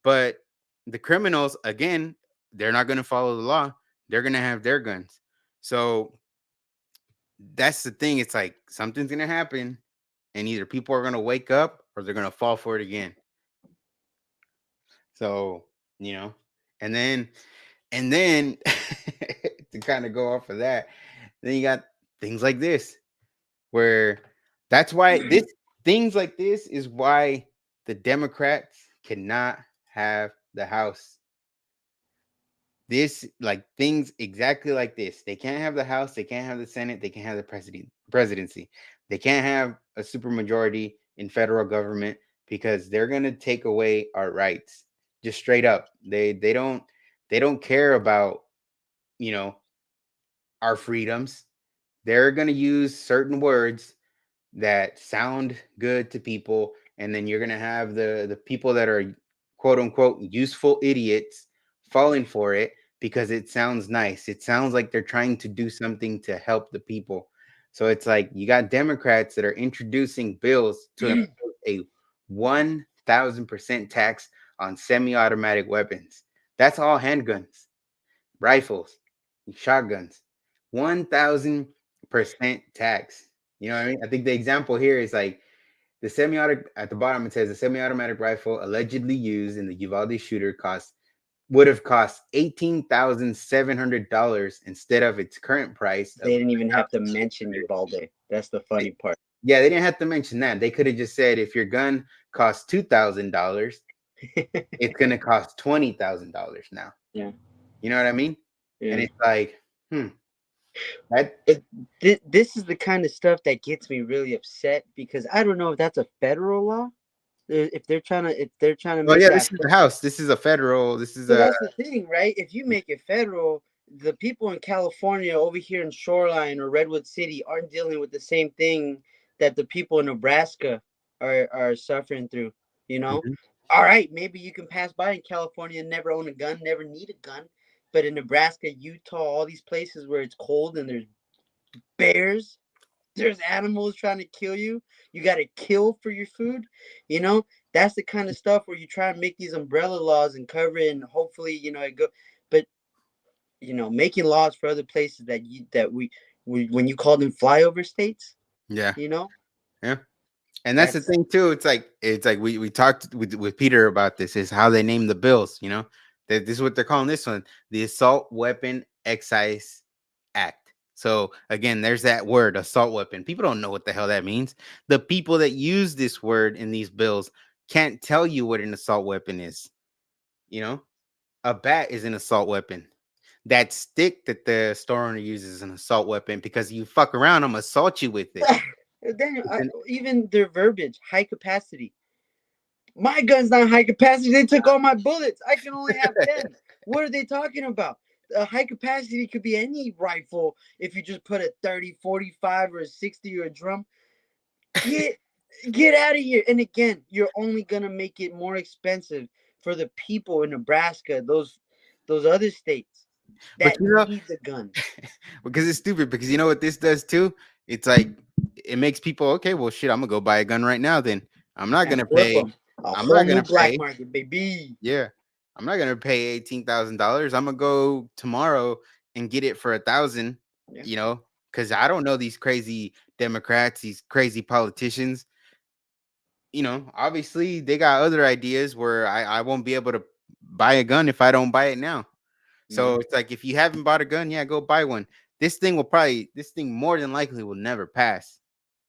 But the criminals, again, they're not gonna follow the law. They're gonna have their guns. So that's the thing. It's like something's gonna happen, and either people are gonna wake up or they're gonna fall for it again. So, you know, and then And then to kind of go off of that, then you got things like this, where that's why this things like this is why the Democrats cannot have the House. This, like, things exactly like this. They can't have the House, they can't have the Senate, they can't have the presidency. They can't have a supermajority in federal government because they're gonna take away our rights. Just straight up. They don't care about, you know, our freedoms. They're going to use certain words that sound good to people, and then you're going to have the people that are quote unquote useful idiots falling for it because it sounds nice. It sounds like they're trying to do something to help the people. So it's like you got Democrats that are introducing bills to impose a 1,000% tax on semi-automatic weapons. That's all handguns, rifles, shotguns. 1,000% tax. You know what I mean? I think the example here is like the semi-automatic at the bottom. It says the semi-automatic rifle allegedly used in the Uvalde shooter would have cost $18,700 instead of its current price They of didn't even have to mention Uvalde. That's the funny part. yeah, they didn't have to mention that. They could have just said if your gun costs $2,000, it's gonna cost $20,000 now. Yeah. You know what I mean? And Yeah. it's like, that This is the kind of stuff that gets me really upset because I don't know if that's a federal law. If they're trying to well, make yeah, that. this is the House. This is a federal. This is So a that's the thing, right? If you make it federal, the people in California over here in Shoreline or Redwood City aren't dealing with the same thing that the people in Nebraska are suffering through, you know? Mhm. All right, maybe you can pass by in California and never own a gun, never need a gun. But in Nebraska, Utah, all these places where it's cold and there's bears, there's animals trying to kill you. You got to kill for your food, you know? That's the kind of stuff where you try and make these umbrella laws and cover it, and hopefully, it go. But making laws for other places that we when you call them flyover states, Yeah. you know, Yeah. And that's the that's thing too. It's like we talked with Peter about this, is how they name the bills, that this is what they're calling this one, the Assault Weapon Excise Act. So again, there's that word, assault weapon. People don't know what the hell that means. The people that use this word in these bills can't tell you what an assault weapon is. You know, a bat is an assault weapon. That stick that the store owner uses is an assault weapon, because you fuck around, I'm gonna assault you with it. then And even their verbiage, high capacity. My gun's not high capacity. They took all my bullets. I can only have 10. What are they talking about? A high capacity could be any rifle if you just put a 30, 45, or a 60 or a drum. Get get out of here. And again, you're only gonna make it more expensive for the people in Nebraska, those other states but that need the gun. because it's stupid, because you know what this does too? It's like it makes people, okay, well shit, I'm gonna go buy a gun right now then. I'm not And gonna flip pay them. A I'm whole not new gonna black pay market, baby. yeah. I'm not gonna pay $18,000. I'm gonna go tomorrow and get it for 1,000, Yeah. because I don't know these crazy Democrats, these crazy politicians. Obviously they got other ideas where I won't be able to buy a gun if I don't buy it now. So Yeah. it's like, if you haven't bought a gun, yeah, go buy one. This thing more than likely will never pass.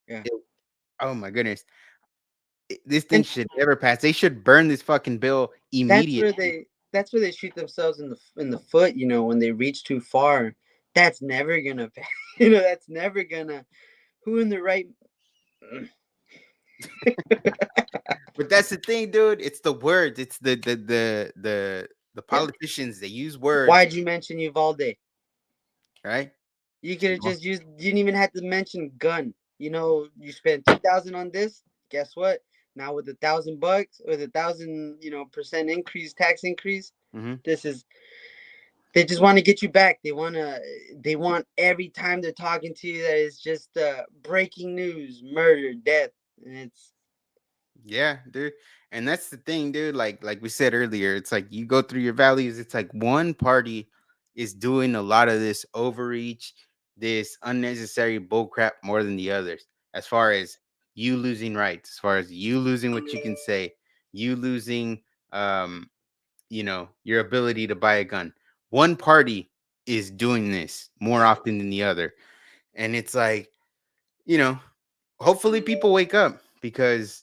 Yeah. It- oh my goodness. This thing And should never pass. They should burn this fucking bill that's immediately. where they shoot themselves in the foot, when they reach too far. That's never gonna that's never gonna. Who in the right. But that's the thing, dude. It's the words. It's the Yeah. politicians. They use words, Why'd you mention Uvalde? right? You could have Well, just used. You didn't even have to mention gun. You spent 2,000 on this. Guess what? Now with $1,000, with 1,000 percent increase, tax increase, mhm. this is. They just want to get you back. They want every time they're talking to you that it's just breaking news, murder, death, and it's. Yeah, dude. And that's the thing, dude. Like we said earlier, it's like you go through your values. It's like one party is doing a lot of this overreach, this unnecessary bullcrap more than the others. As far as you losing rights, as far as you losing what you can say, you losing, um, your ability to buy a gun. One party is doing this more often than the other, and it's like, you know, hopefully people wake up, because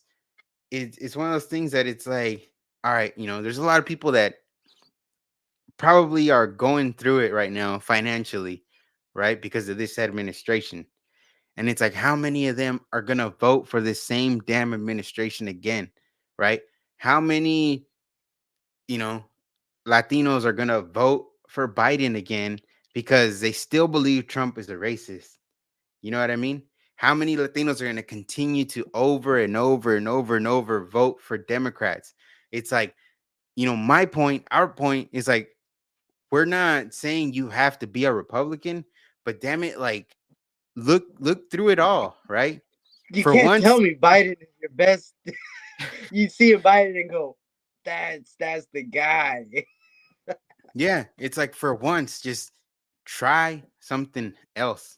it's one of those things that it's like, all right, there's a lot of people that probably are going through it right now financially, right? Because of this administration. And it's like, how many of them are going to vote for this same damn administration again, right? How many, you know, Latinos are going to vote for Biden again because they still believe Trump is a racist? You know what I mean? How many Latinos are going to continue to over and over and over and over vote for Democrats? It's like, my point, our point is like, we're not saying you have to be a Republican, but damn it, like, look through it all, right? You For can't tell once, me Biden is your best. You see a Biden and go, that's the guy. yeah, it's like, for once, just try something else.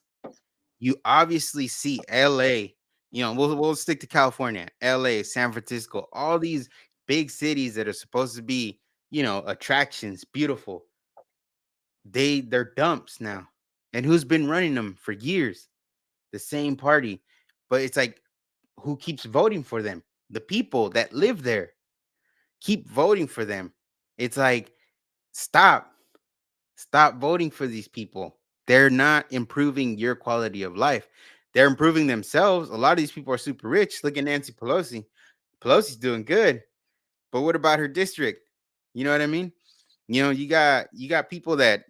You obviously see LA, we'll stick to California, LA, San Francisco, all these big cities that are supposed to be, attractions, beautiful. They're dumps now. And who's been running them for years? The same party. But it's like, who keeps voting for them? The people that live there keep voting for them. It's like, stop. Stop voting for these people. They're not improving your quality of life. They're improving themselves. A lot of these people are super rich. Look at Nancy Pelosi. Pelosi's doing good. But what about her district? You know what I mean? You got people that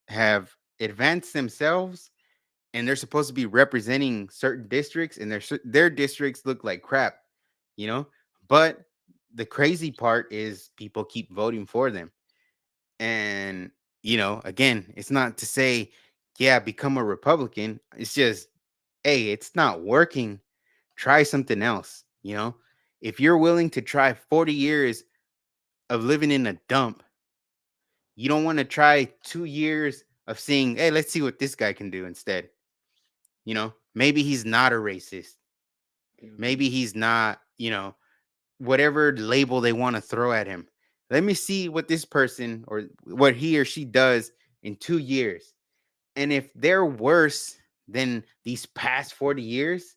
have advanced themselves, and they're supposed to be representing certain districts, and their districts look like crap, you know? But the crazy part is people keep voting for them. And, again, it's not to say, yeah, become a Republican. It's just, hey, it's not working. Try something else, If you're willing to try 40 years of living in a dump, you don't want to try 2 years of seeing, hey, let's see what this guy can do instead. Maybe he's not a racist. Mhm. Maybe he's not, whatever label they want to throw at him. Let me see what this person or what he or she does in 2 years. And if they're worse than these past 40 years,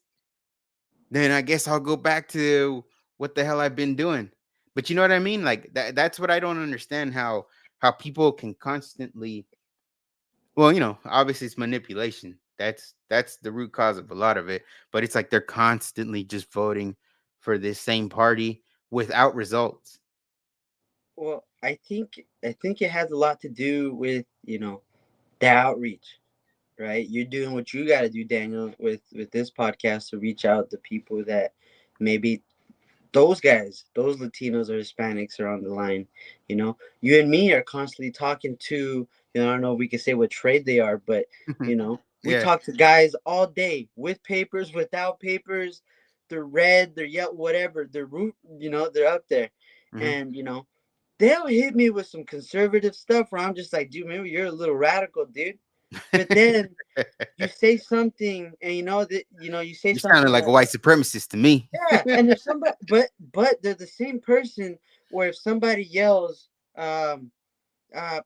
then I guess I'll go back to what the hell I've been doing. But you know what I mean? Like that's what I don't understand, how people can constantly, well, obviously it's manipulation. That's the root cause of a lot of it, but it's like they're constantly just voting for this same party without results. Well, I think it has a lot to do with the outreach, right? You're doing what you got to do, Daniel, with this podcast to reach out to people that maybe those guys, those Latinos or Hispanics are on the line. You and me are constantly talking to, I don't know if we can say what trade they are, but we Yeah. talk to guys all day with papers, without papers. They're red, they're yellow, whatever. They're root, they're up there, Hmm. and they'll hit me with some conservative stuff where I'm just like, dude, maybe you're a little radical, dude. But then you say something, and you say You sounded something like a that, white supremacist to me. yeah, and if somebody, but they're the same person where if somebody yells, um, uh,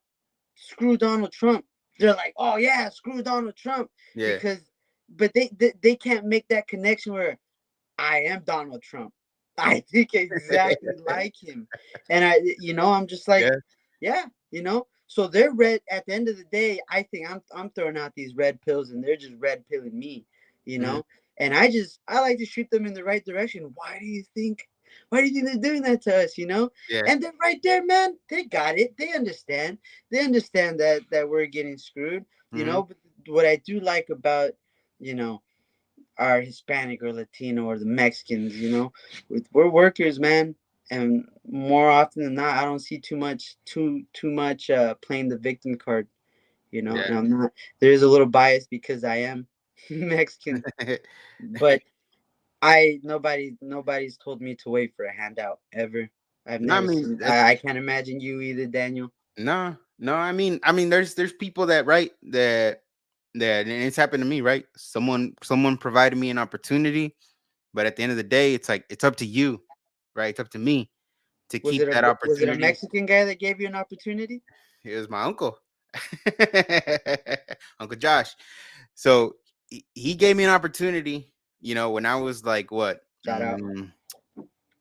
"Screw Donald Trump," they're like, "Oh yeah, screw Donald Trump," Yeah. because, but they can't make that connection where I am Donald Trump. I think exactly like him, and I'm just like, Yeah. yeah. So they're red. At the end of the day, I think I'm throwing out these red pills, and they're just red pilling me. You Hmm. know, and I like to shoot them in the right direction. Why do you think? Why do you think they're doing that to us? Yeah. And they're right there, man. They got it. They understand. They understand that we're getting screwed. Hmm. But what I do like about you know are Hispanic or Latino or the Mexicans, we're workers, man. And more often than not, I don't see too much playing the victim card, Yeah. and I'm not, there is a little bias because I am Mexican, but nobody's told me to wait for a handout ever. I've No, I never mean seen, that's I can't imagine you either, Daniel. no, no. I mean, there's people that right that and it's happened to me, right? Someone provided me an opportunity, but at the end of the day, it's like it's up to you, right? It's up to me to keep that Was it a opportunity. Mexican guy that gave you an opportunity? It was my uncle, Uncle Josh. So he gave me an opportunity. When I was like what? Shout out.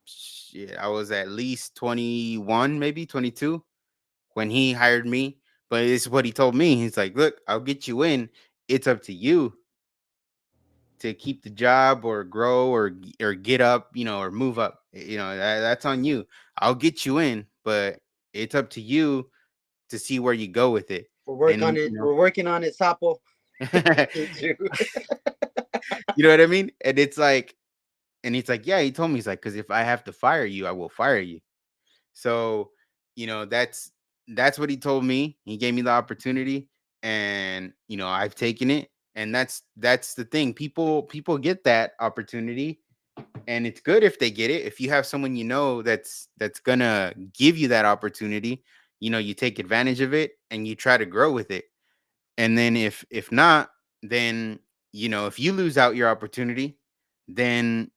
Shit, I was at least 21, maybe 22 when he hired me. But it's what he told me. He's like, "Look, I'll get you in. It's up to you to keep the job or grow or get up, or move up. That's on you. I'll get you in, but it's up to you to see where you go with it." We'll work on And it. We're working on it, Sapo. you know what I mean? And it's like, and he's like, yeah, he told me, he's like, because if I have to fire you, I will fire you. So, that's what he told me. He gave me the opportunity, and I've taken it. And that's the thing. People get that opportunity, and it's good if they get it. If you have someone that's gonna give you that opportunity, you take advantage of it and you try to grow with it. And then if not, then if you lose out your opportunity, then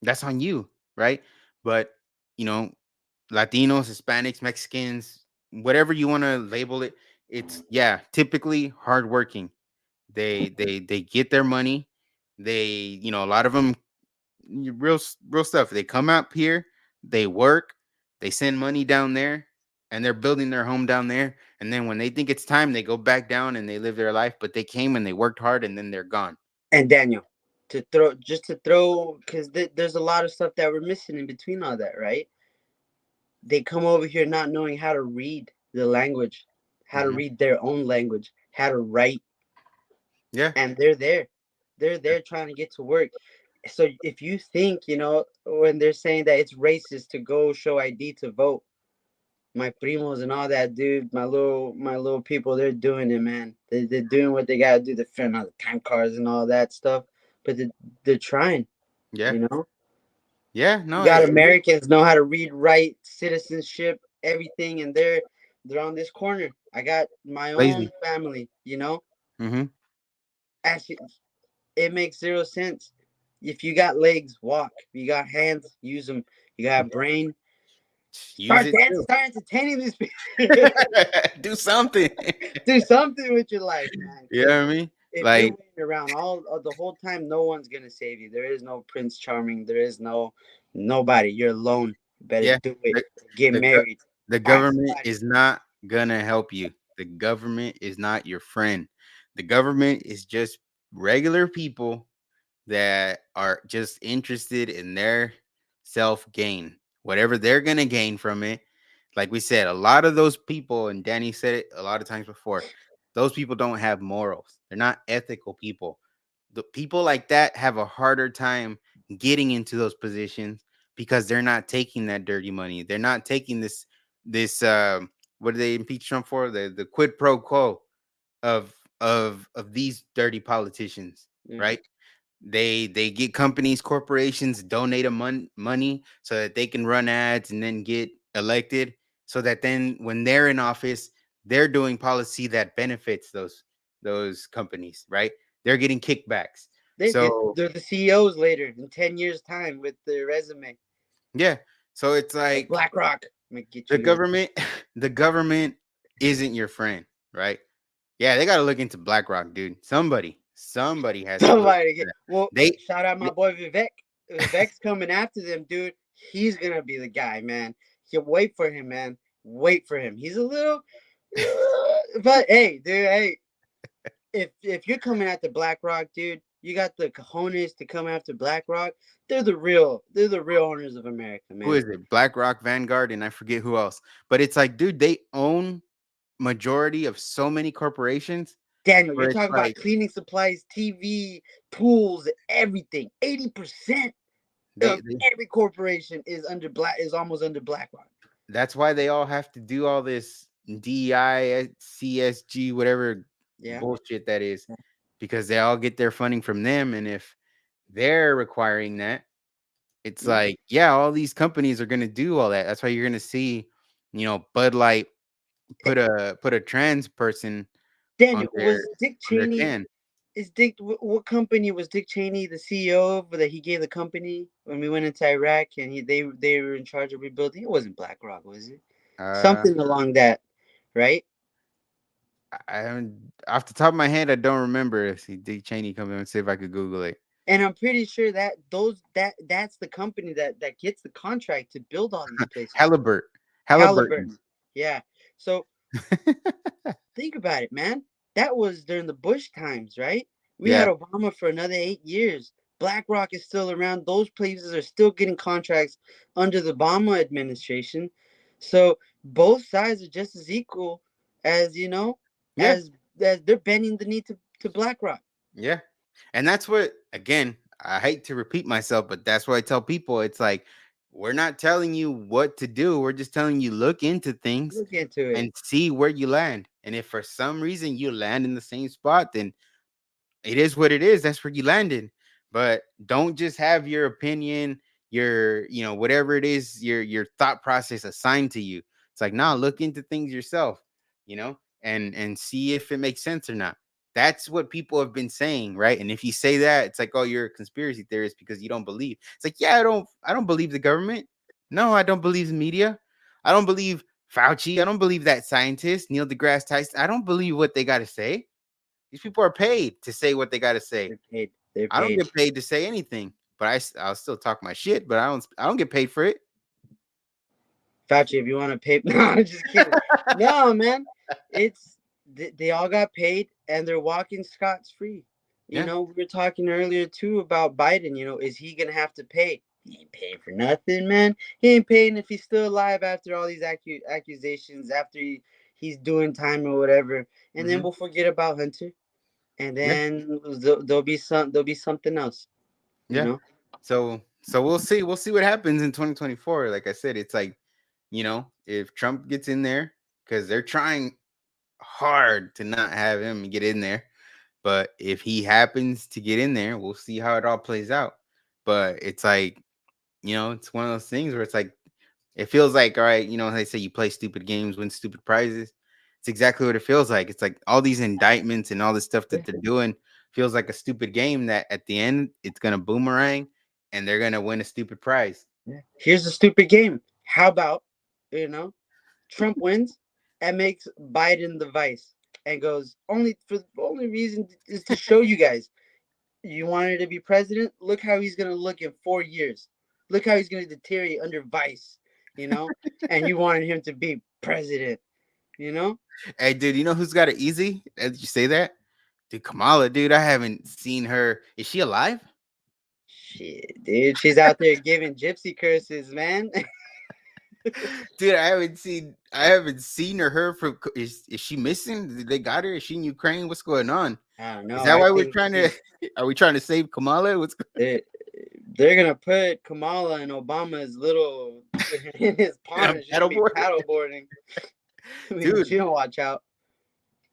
that's on you, right? But you know, Latinos, Hispanics, Mexicans, whatever you want to label it, it's yeah, typically hardworking. They get their money. A lot of them real stuff. They come up here, they work, they send money down there, and they're building their home down there. And then when they think it's time, they go back down and they live their life. But they came and they worked hard, and then they're gone. And Daniel, to throw, because there's a lot of stuff that we're missing in between all that, right? They come over here not knowing how to read the language, how to Hmm. read their own language, how to write, Yeah, and they're there trying to get to work. So if you think, when they're saying that it's racist to go show ID to vote, my primos and all that, dude, my little people, they're doing it, man. They're doing what they gotta do. They're filling out the time cards and all that stuff, but they're trying, yeah, you know. Yeah, You no, got it is Americans know how to read, write, citizenship, everything, and they're on this corner. I got my own lazy. family, Mm-hmm. Actually, it makes zero sense. If you got legs, walk. If you got hands, use them. You got a brain, Use start it dancing, too. start entertaining these people. Do something. Do something with your life, man. You know Because what I mean? if you're Like, waiting around all the whole time, no one's gonna save you. There is no Prince Charming. There is nobody. You're alone. You better yeah, do it. the Get the, go- married. the Find government somebody. is not gonna help you. The government is not your friend. The government is just regular people that are just interested in their self gain, whatever they're going to gain from it. Like we said, a lot of those people, and Danny said it a lot of times before, those people don't have morals. They're not ethical people. The people like that have a harder time getting into those positions because they're not taking that dirty money. They're not taking this what do they impeach Trump for? The quid pro quo of of these dirty politicians, Yeah. right? They get companies, corporations donate a money so that they can run ads and then get elected, so that then when they're in office, they're doing policy that benefits those companies, right? They're getting kickbacks. So They're the CEOs later in 10 years time with their resume. yeah, so it's Like like BlackRock. I'm gonna get the you in. government the government isn't your friend, right? Yeah, they got to look into BlackRock, dude. Somebody has to look Somebody into get that. well. they, Shout out my they boy Vivek. Vivek's coming after them, dude. He's gonna be the guy, man. You wait for him, man. Wait for him. He's a little, but hey, dude. Hey, if you're coming after BlackRock, dude, you got the cojones to come after BlackRock. They're the real owners of America, who man. is it? BlackRock, Vanguard, and I forget who else. But it's like, dude, they own majority of so many corporations Daniel, you're where it's talking about like cleaning supplies, TV, pools, everything. 80% they, of they every corporation is almost under BlackRock. that's why they all have to do all this DI, CSG, whatever Yeah. bullshit that is, because they all get their funding from them. And if they're requiring that, it's Yeah. like, yeah, all these companies are gonna do all that. That's why you're gonna see, Bud Light put a trans person on Daniel, their was Dick on their Cheney? can. Is Dick? What company was Dick Cheney the CEO of that he gave the company when we went into Iraq and they were in charge of rebuilding? It wasn't BlackRock, was it? Uh, Something along that, right? I haven't off the top of my head. I don't remember if he Dick Cheney come in and see if I could Google it. And I'm pretty sure that's the company that gets the contract to build all these places. Halliburton. Halliburton. Yeah. So think about it, man. That was during the Bush times, right? We Yeah, had Obama for another 8 years. BlackRock is still around. Those places are still getting contracts under the Obama administration. So both sides are just as equal as yeah, as as they're bending the knee to BlackRock. yeah. And that's what, again, I hate to repeat myself, but that's what I tell people. It's like, we're not telling you what to do. We're just telling you look into things Look into it. and see where you land. And if for some reason you land in the same spot, then it is what it is. That's where you landed. But don't just have your opinion, whatever it is, your thought process assigned to you. It's like, nah, look into things yourself, and see if it makes sense or not. That's what people have been saying, right? And if you say that, it's like, oh, you're a conspiracy theorist because you don't believe. It's like, yeah, I don't believe the government. No, I don't believe the media. I don't believe Fauci. I don't believe that scientist, Neil deGrasse Tyson. I don't believe what they got to say. These people are paid to say what they got to say. They're paid. They're I don't paid. get paid to say anything, but I'll still talk my shit, but I don't get paid for it. Fauci, if you want to pay, no, I'm just kidding. No, man, it's they all got paid and they're walking scot free. Yeah, We were talking earlier too about Biden. Is he gonna have to pay? He ain't paying for nothing, man. He ain't paying if he's still alive after all these accusations, after he's doing time or whatever. And then hmm we'll forget about Hunter, and yeah, then there'll be something else. You yeah. know, So we'll see what happens in 2024. Like I said, it's like, if Trump gets in there, because they're trying hard to not have him get in there. But if he happens to get in there, we'll see how it all plays out. But it's like, It's one of those things where it's like it feels like, all right, they say you play stupid games, win stupid prizes. It's exactly what it feels like. It's like all these indictments and all this stuff Yeah, that they're doing feels like a stupid game that at the end it's gonna boomerang and they're gonna win a stupid prize. yeah. Here's a stupid game. How about, you know, Trump wins and makes Biden the vice and goes only for the only reason is to show you guys you wanted to be president. Look how he's gonna look in 4 years. Look how he's gonna deteriorate under vice. You know, and you wanted him to be president. You know, Hey, dude, you know who's got it easy? Did you say that? Dude, Kamala, dude, I haven't seen her. Is she alive? shit, dude, she's out there giving gypsy curses, man. Dude, I haven't seen her from. Is she missing? Did they got her? Is she in Ukraine? What's going on? I don't Is know. that I why we're think trying to? Are we trying to save Kamala? they're, they're gonna put Kamala in Obama's little in his pond. It's just gonna be Paddleboard? paddle boarding. I mean, Dude, she don't watch out.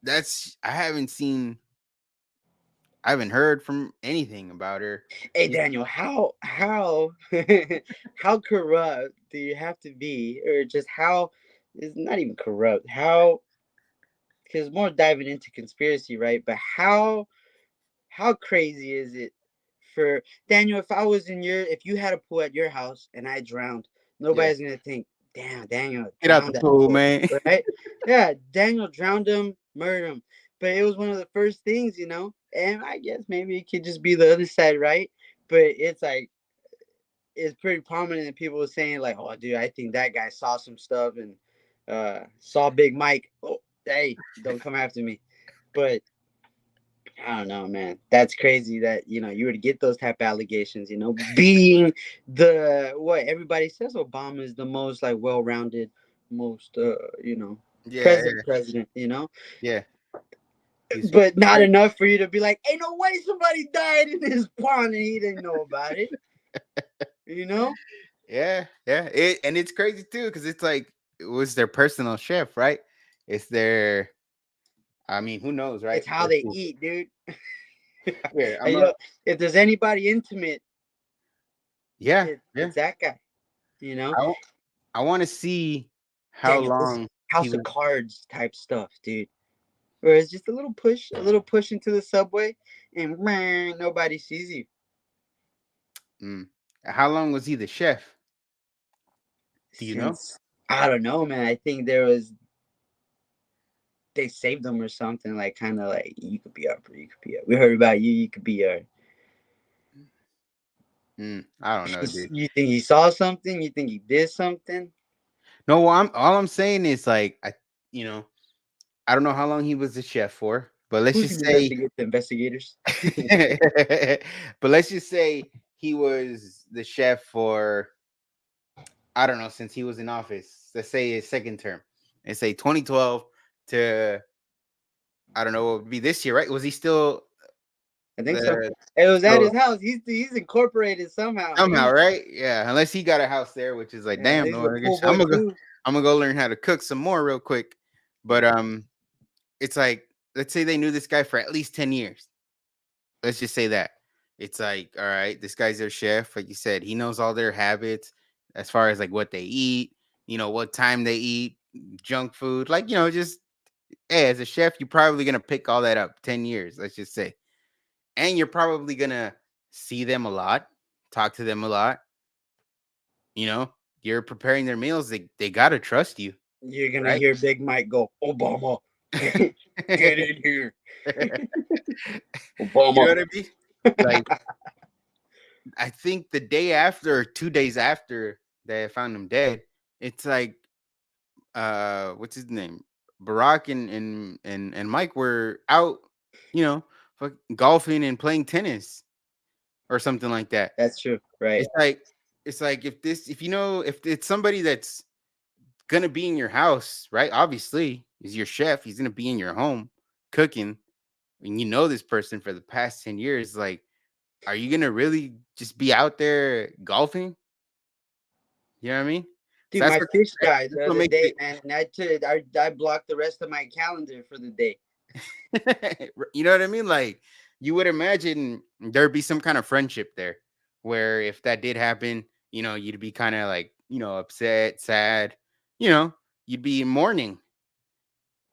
I haven't seen. I haven't heard from anything about her. Hey Is- Daniel, how how corrupt do you have to be, or just how it's not even corrupt? How because more diving into conspiracy, right? But how crazy is it for Daniel? If I was in your, if you had a pool at your house and I drowned, Yeah, nobody's gonna think, damn, Daniel get out the drowned that pool, fool, man. right? Yeah, Daniel drowned him, murdered him. But it was one of the first things, and I guess maybe it could just be the other side, right? But it's like it's pretty prominent and people were saying like, oh dude, I think that guy saw some stuff and saw Big Mike. Oh, hey, don't come after me. But I don't know, man. That's crazy that you were to get those type of allegations. Being the what everybody says, Obama is the most like well-rounded, most Yeah, president. yeah. He's But not right. enough for you to be like, ain't no way somebody died in his pond and he didn't know about it. You know, Yeah, yeah. And it's crazy too because it's like it was their personal chef, right? It's their. I mean, who knows, right? it's how they eat, dude. Here, And, if there's anybody intimate, Yeah, yeah. it's that guy. You know, I, I want to see how Daniel, this long he House of was. Cards type stuff, dude. Where it's just a little push into the subway, and man, nobody sees you. Mm, how long was he the chef? Do you know? Since I don't know, man. I think they saved them or something. Like kind of like you could be up, or you could be up. We heard about you. You could be our. I don't know, dude. You think he saw something? You think he did something? No, well, all I'm saying is like you know, I don't know how long he was the chef for, but let's Who's just gonna say, investigate the investigators? but let's just say he was the chef for I don't know since he was in office. Let's say his second term. Let's say 2012 to I don't know what would be this year, right? Was he still I think so. the It was at so his house. He's incorporated somehow. somehow, right? Yeah, unless he got a house there, which is like, Yeah, damn, he's no, a I pool guess boy too. I'm gonna go learn how to cook some more real quick. But it's like let's say they knew this guy for at least 10 years. Let's just say that. It's like, all right, this guy's their chef. Like you said, he knows all their habits as far as like what they eat, what time they eat, junk food. Like, just hey, as a chef, you're probably gonna pick all that up 10 years, let's just say. And you're probably gonna see them a lot, talk to them a lot. You know, you're preparing their meals, they gotta trust you, You're gonna right? hear Big Mike go, Obama, get in here, You know Obama. what I mean? Like, I think the day after, or 2 days after they found him dead, it's like, what's his name? Barack and Mike were out, you know, golfing and playing tennis or something like that. That's true, right? It's like, if it's somebody that's gonna be in your house, right? Obviously, is your chef. He's gonna be in your home cooking, and this person for the past 10 years. Like, are you gonna really just be out there golfing? You know what I mean? So Dude, that's my what fish died the that's what other makes day, it. man, and I blocked the rest of my calendar for the day. You know what I mean? Like, you would imagine there'd be some kind of friendship there, where if that did happen, you'd be kind of like, upset, sad, you know, you'd be in mourning.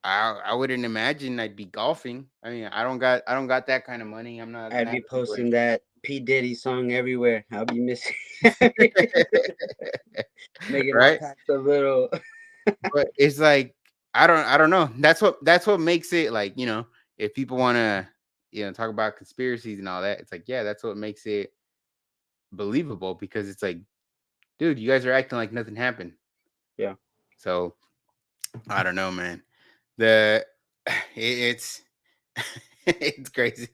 I wouldn't imagine I'd be golfing. I mean, I don't got that kind of money. I'm not in I'd that be posting situation. that P Diddy song everywhere. I'll be missing, making all Right? types of little. But it's like I don't know. That's what makes it like, if people want to, talk about conspiracies and all that, it's like, yeah, that's what makes it believable because it's like, dude, you guys are acting like nothing happened. Yeah. So, I don't know, man. The it's it's crazy.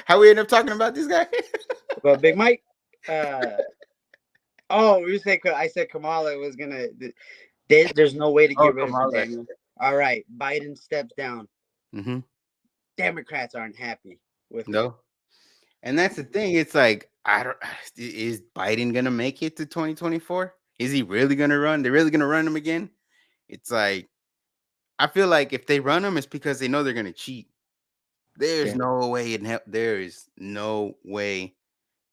How we end up talking about this guy? But Big Mike, uh, oh, I said Kamala was gonna. There's no way to Oh, get rid of her, Kamala. Daniel. All right, Biden steps down. Mm-hmm. Democrats aren't happy with her. No. And that's the thing. It's like, I don't. Is Biden gonna make it to 2024? Is he really gonna run? They're really gonna run him again? It's like, I feel like if they run him, it's because they know they're gonna cheat. There's Yeah, no way in hell. There is no way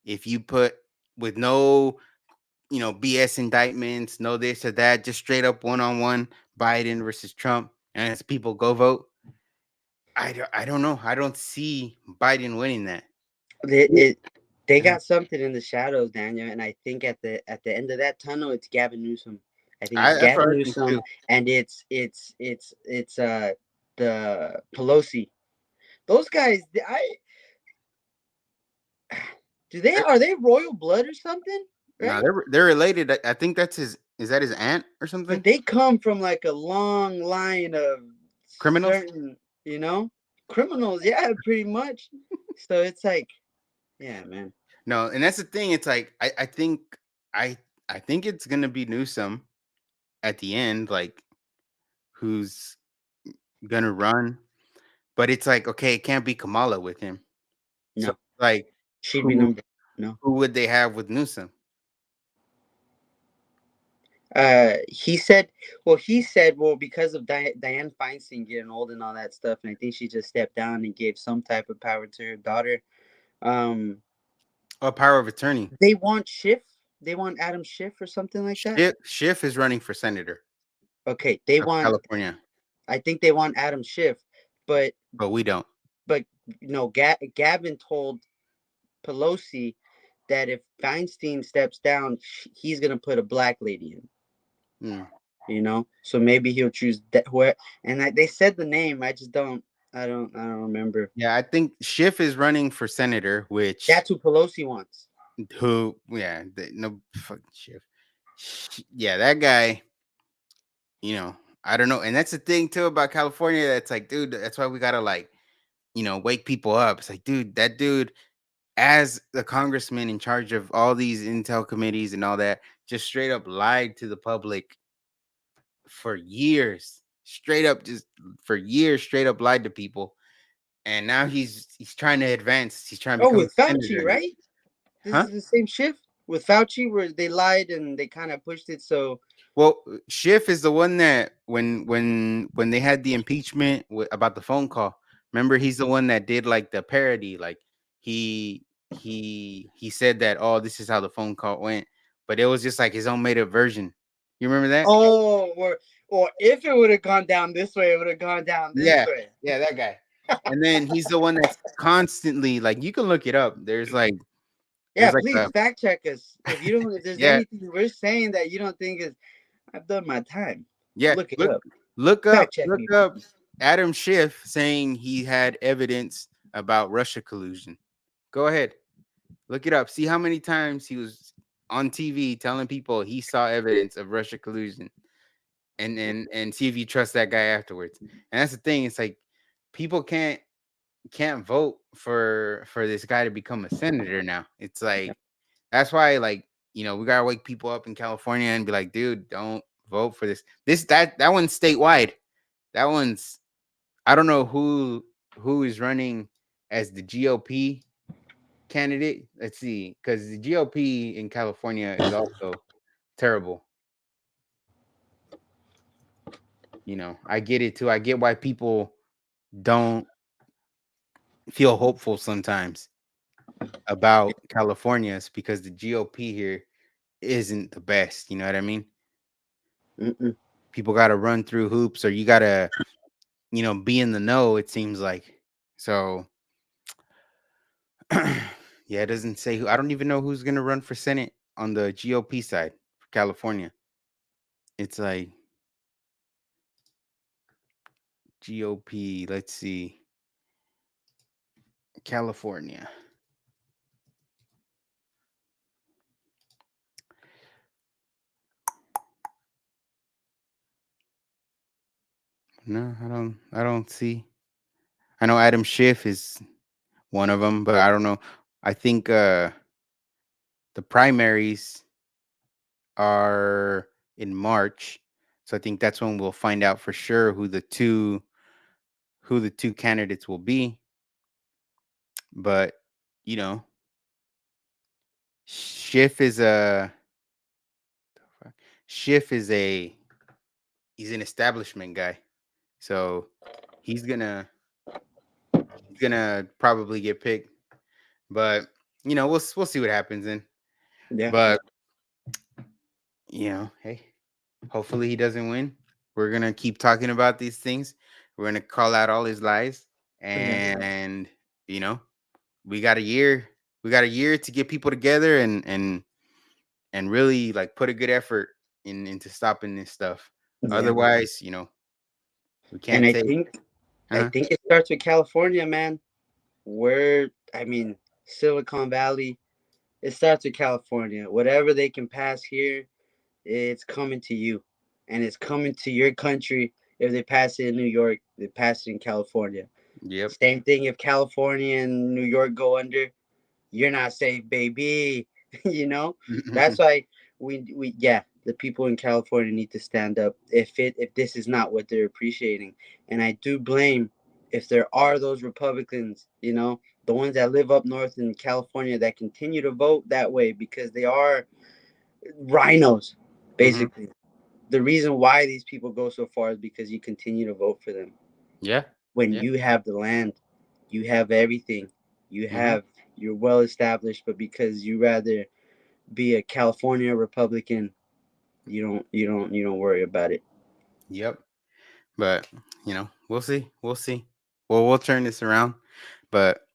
if you put with no, BS indictments, no this or that, just straight up one on one, Biden versus Trump, and as people go vote. I don't know. I don't see Biden winning that. it, Yeah. it they got something in the shadows, Daniel, and I think at the end of that tunnel, it's Gavin Newsom. I think it's That's what Gavin I think Newsom, too. and it's the Pelosi. Those guys, do they They're- are they royal blood or something? No, Right? they're related. I think that's his. Is that his aunt or something? But they come from like a long line of Criminals? certain, criminals. Yeah, pretty much. So it's like, yeah, man. No, and that's the thing. It's like I I think it's gonna be Newsom at the end, like who's gonna run. But it's like, okay, it can't be Kamala with him. So No, like, she'd be who number. No. who would they have with Newsom? He said, well, because of Diane Feinstein getting old and all that stuff, and I think she just stepped down and gave some type of power to her daughter. Um, Oh, power of attorney. they want Schiff. They want Adam Schiff or something like that. Schiff is running for senator Okay, they of want. California, I think they want Adam Schiff, but but we don't. but no, Gavin told Pelosi that if Feinstein steps down, he's gonna put a black lady in. Mm. So maybe he'll choose that. Where and they said the name. I just don't. I don't remember. Yeah, I think Schiff is running for senator, which That's who Pelosi wants. yeah, no fucking Schiff. Yeah, that guy. I don't know, and that's the thing too about California. That's like, dude, that's why we gotta like, wake people up. It's like, dude, that dude, as the congressman in charge of all these intel committees and all that, just straight up lied to the public for years. Straight up, just for years, straight up lied to people. And now he's trying to advance. He's trying to Oh, become with a Fauci, senator now. right? This Huh? is the same shift with Fauci where they lied and they kind of pushed it. So, Well, Schiff is the one that when they had the impeachment about the phone call. Remember, he's the one that did like the parody. Like he said that, oh, this is how the phone call went, but it was just like his own made up version. You remember that? or if it would have gone down this way, it would have gone down this Yeah, way. yeah, that guy. And then he's the one that's constantly like, you can look it up. Yeah, There's like please a fact check us if you don't. If there's yeah, anything we're saying that you don't think is, I've done my time. yeah. Look it Look up. look up Fact check look me, up please. Adam Schiff saying he had evidence about Russia collusion. Go ahead. Look it up. See how many times he was on TV telling people he saw evidence of Russia collusion, and see if you trust that guy afterwards. And that's the thing. It's like people can't vote for this guy to become a senator now. It's like that's why like we gotta wake people up in California and be like, dude, don't vote for this. That one's statewide. That one's I don't know who is running as the GOP candidate. Let's see, because the GOP in California is also terrible. I get it too. I get why people don't feel hopeful sometimes. about California is because the GOP here isn't the best. You know what I mean? Mm-mm. People got to run through hoops, or you got to, be in the know. It seems like so. Yeah, it doesn't say who. I don't even know who's gonna run for Senate on the GOP side for California. It's like GOP. Let's see, California. No, I don't. I don't see. I know Adam Schiff is one of them, but I don't know. I think the primaries are in March, so I think that's when we'll find out for sure who the two candidates will be. But you know, Schiff is a Schiff is a he's an establishment guy, so he's gonna he's gonna probably get picked. But we'll see what happens then. Yeah. But hey, hopefully he doesn't win. We're gonna keep talking about these things. We're gonna call out all his lies, Yeah. and you know we got a year. We got a year to get people together and really like put a good effort into stopping this stuff. Yeah. Otherwise, we And can't take. I Uh-huh. think it starts with California, man. Where I mean, Silicon Valley. It starts with California. Whatever they can pass here, it's coming to you, and it's coming to your country. If they pass it in New York, they pass it in California. Yep. Same thing if California and New York go under, you're not safe, baby. you know? That's why we yeah, the people in California need to stand up if this is not what they're appreciating. And I do blame if there are those Republicans, the ones that live up north in California that continue to vote that way because they are rhinos, Hmm. basically. The reason why these people go so far is because you continue to vote for them. Yeah. When Yeah. you have the land, you have everything, Hmm. you're well established, but because you rather be a California Republican, you don't worry about it. Yep. But we'll see. We'll see. Well, we'll turn this around. But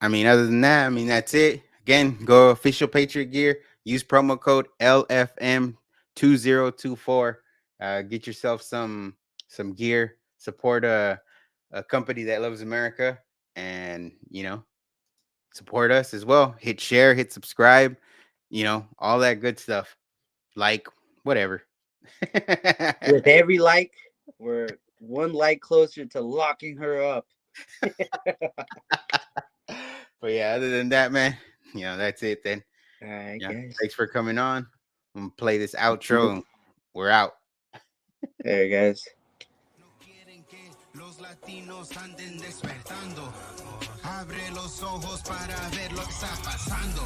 I mean, other than that, I mean, that's it. Again, go official Patriot Gear. Use promo code LFM2024. Get yourself some gear. Support a company that loves America, and support us as well. Hit share, hit subscribe. All that good stuff. Like whatever. With every like, we're one like closer to locking her up. But yeah, other than that, man, that's it then. All right, Yeah. guys. Thanks for coming on. I'm gonna play this outro and we're out. There, guys. No quieren que los latinos anden despertando. Abre los ojos para ver lo que está pasando.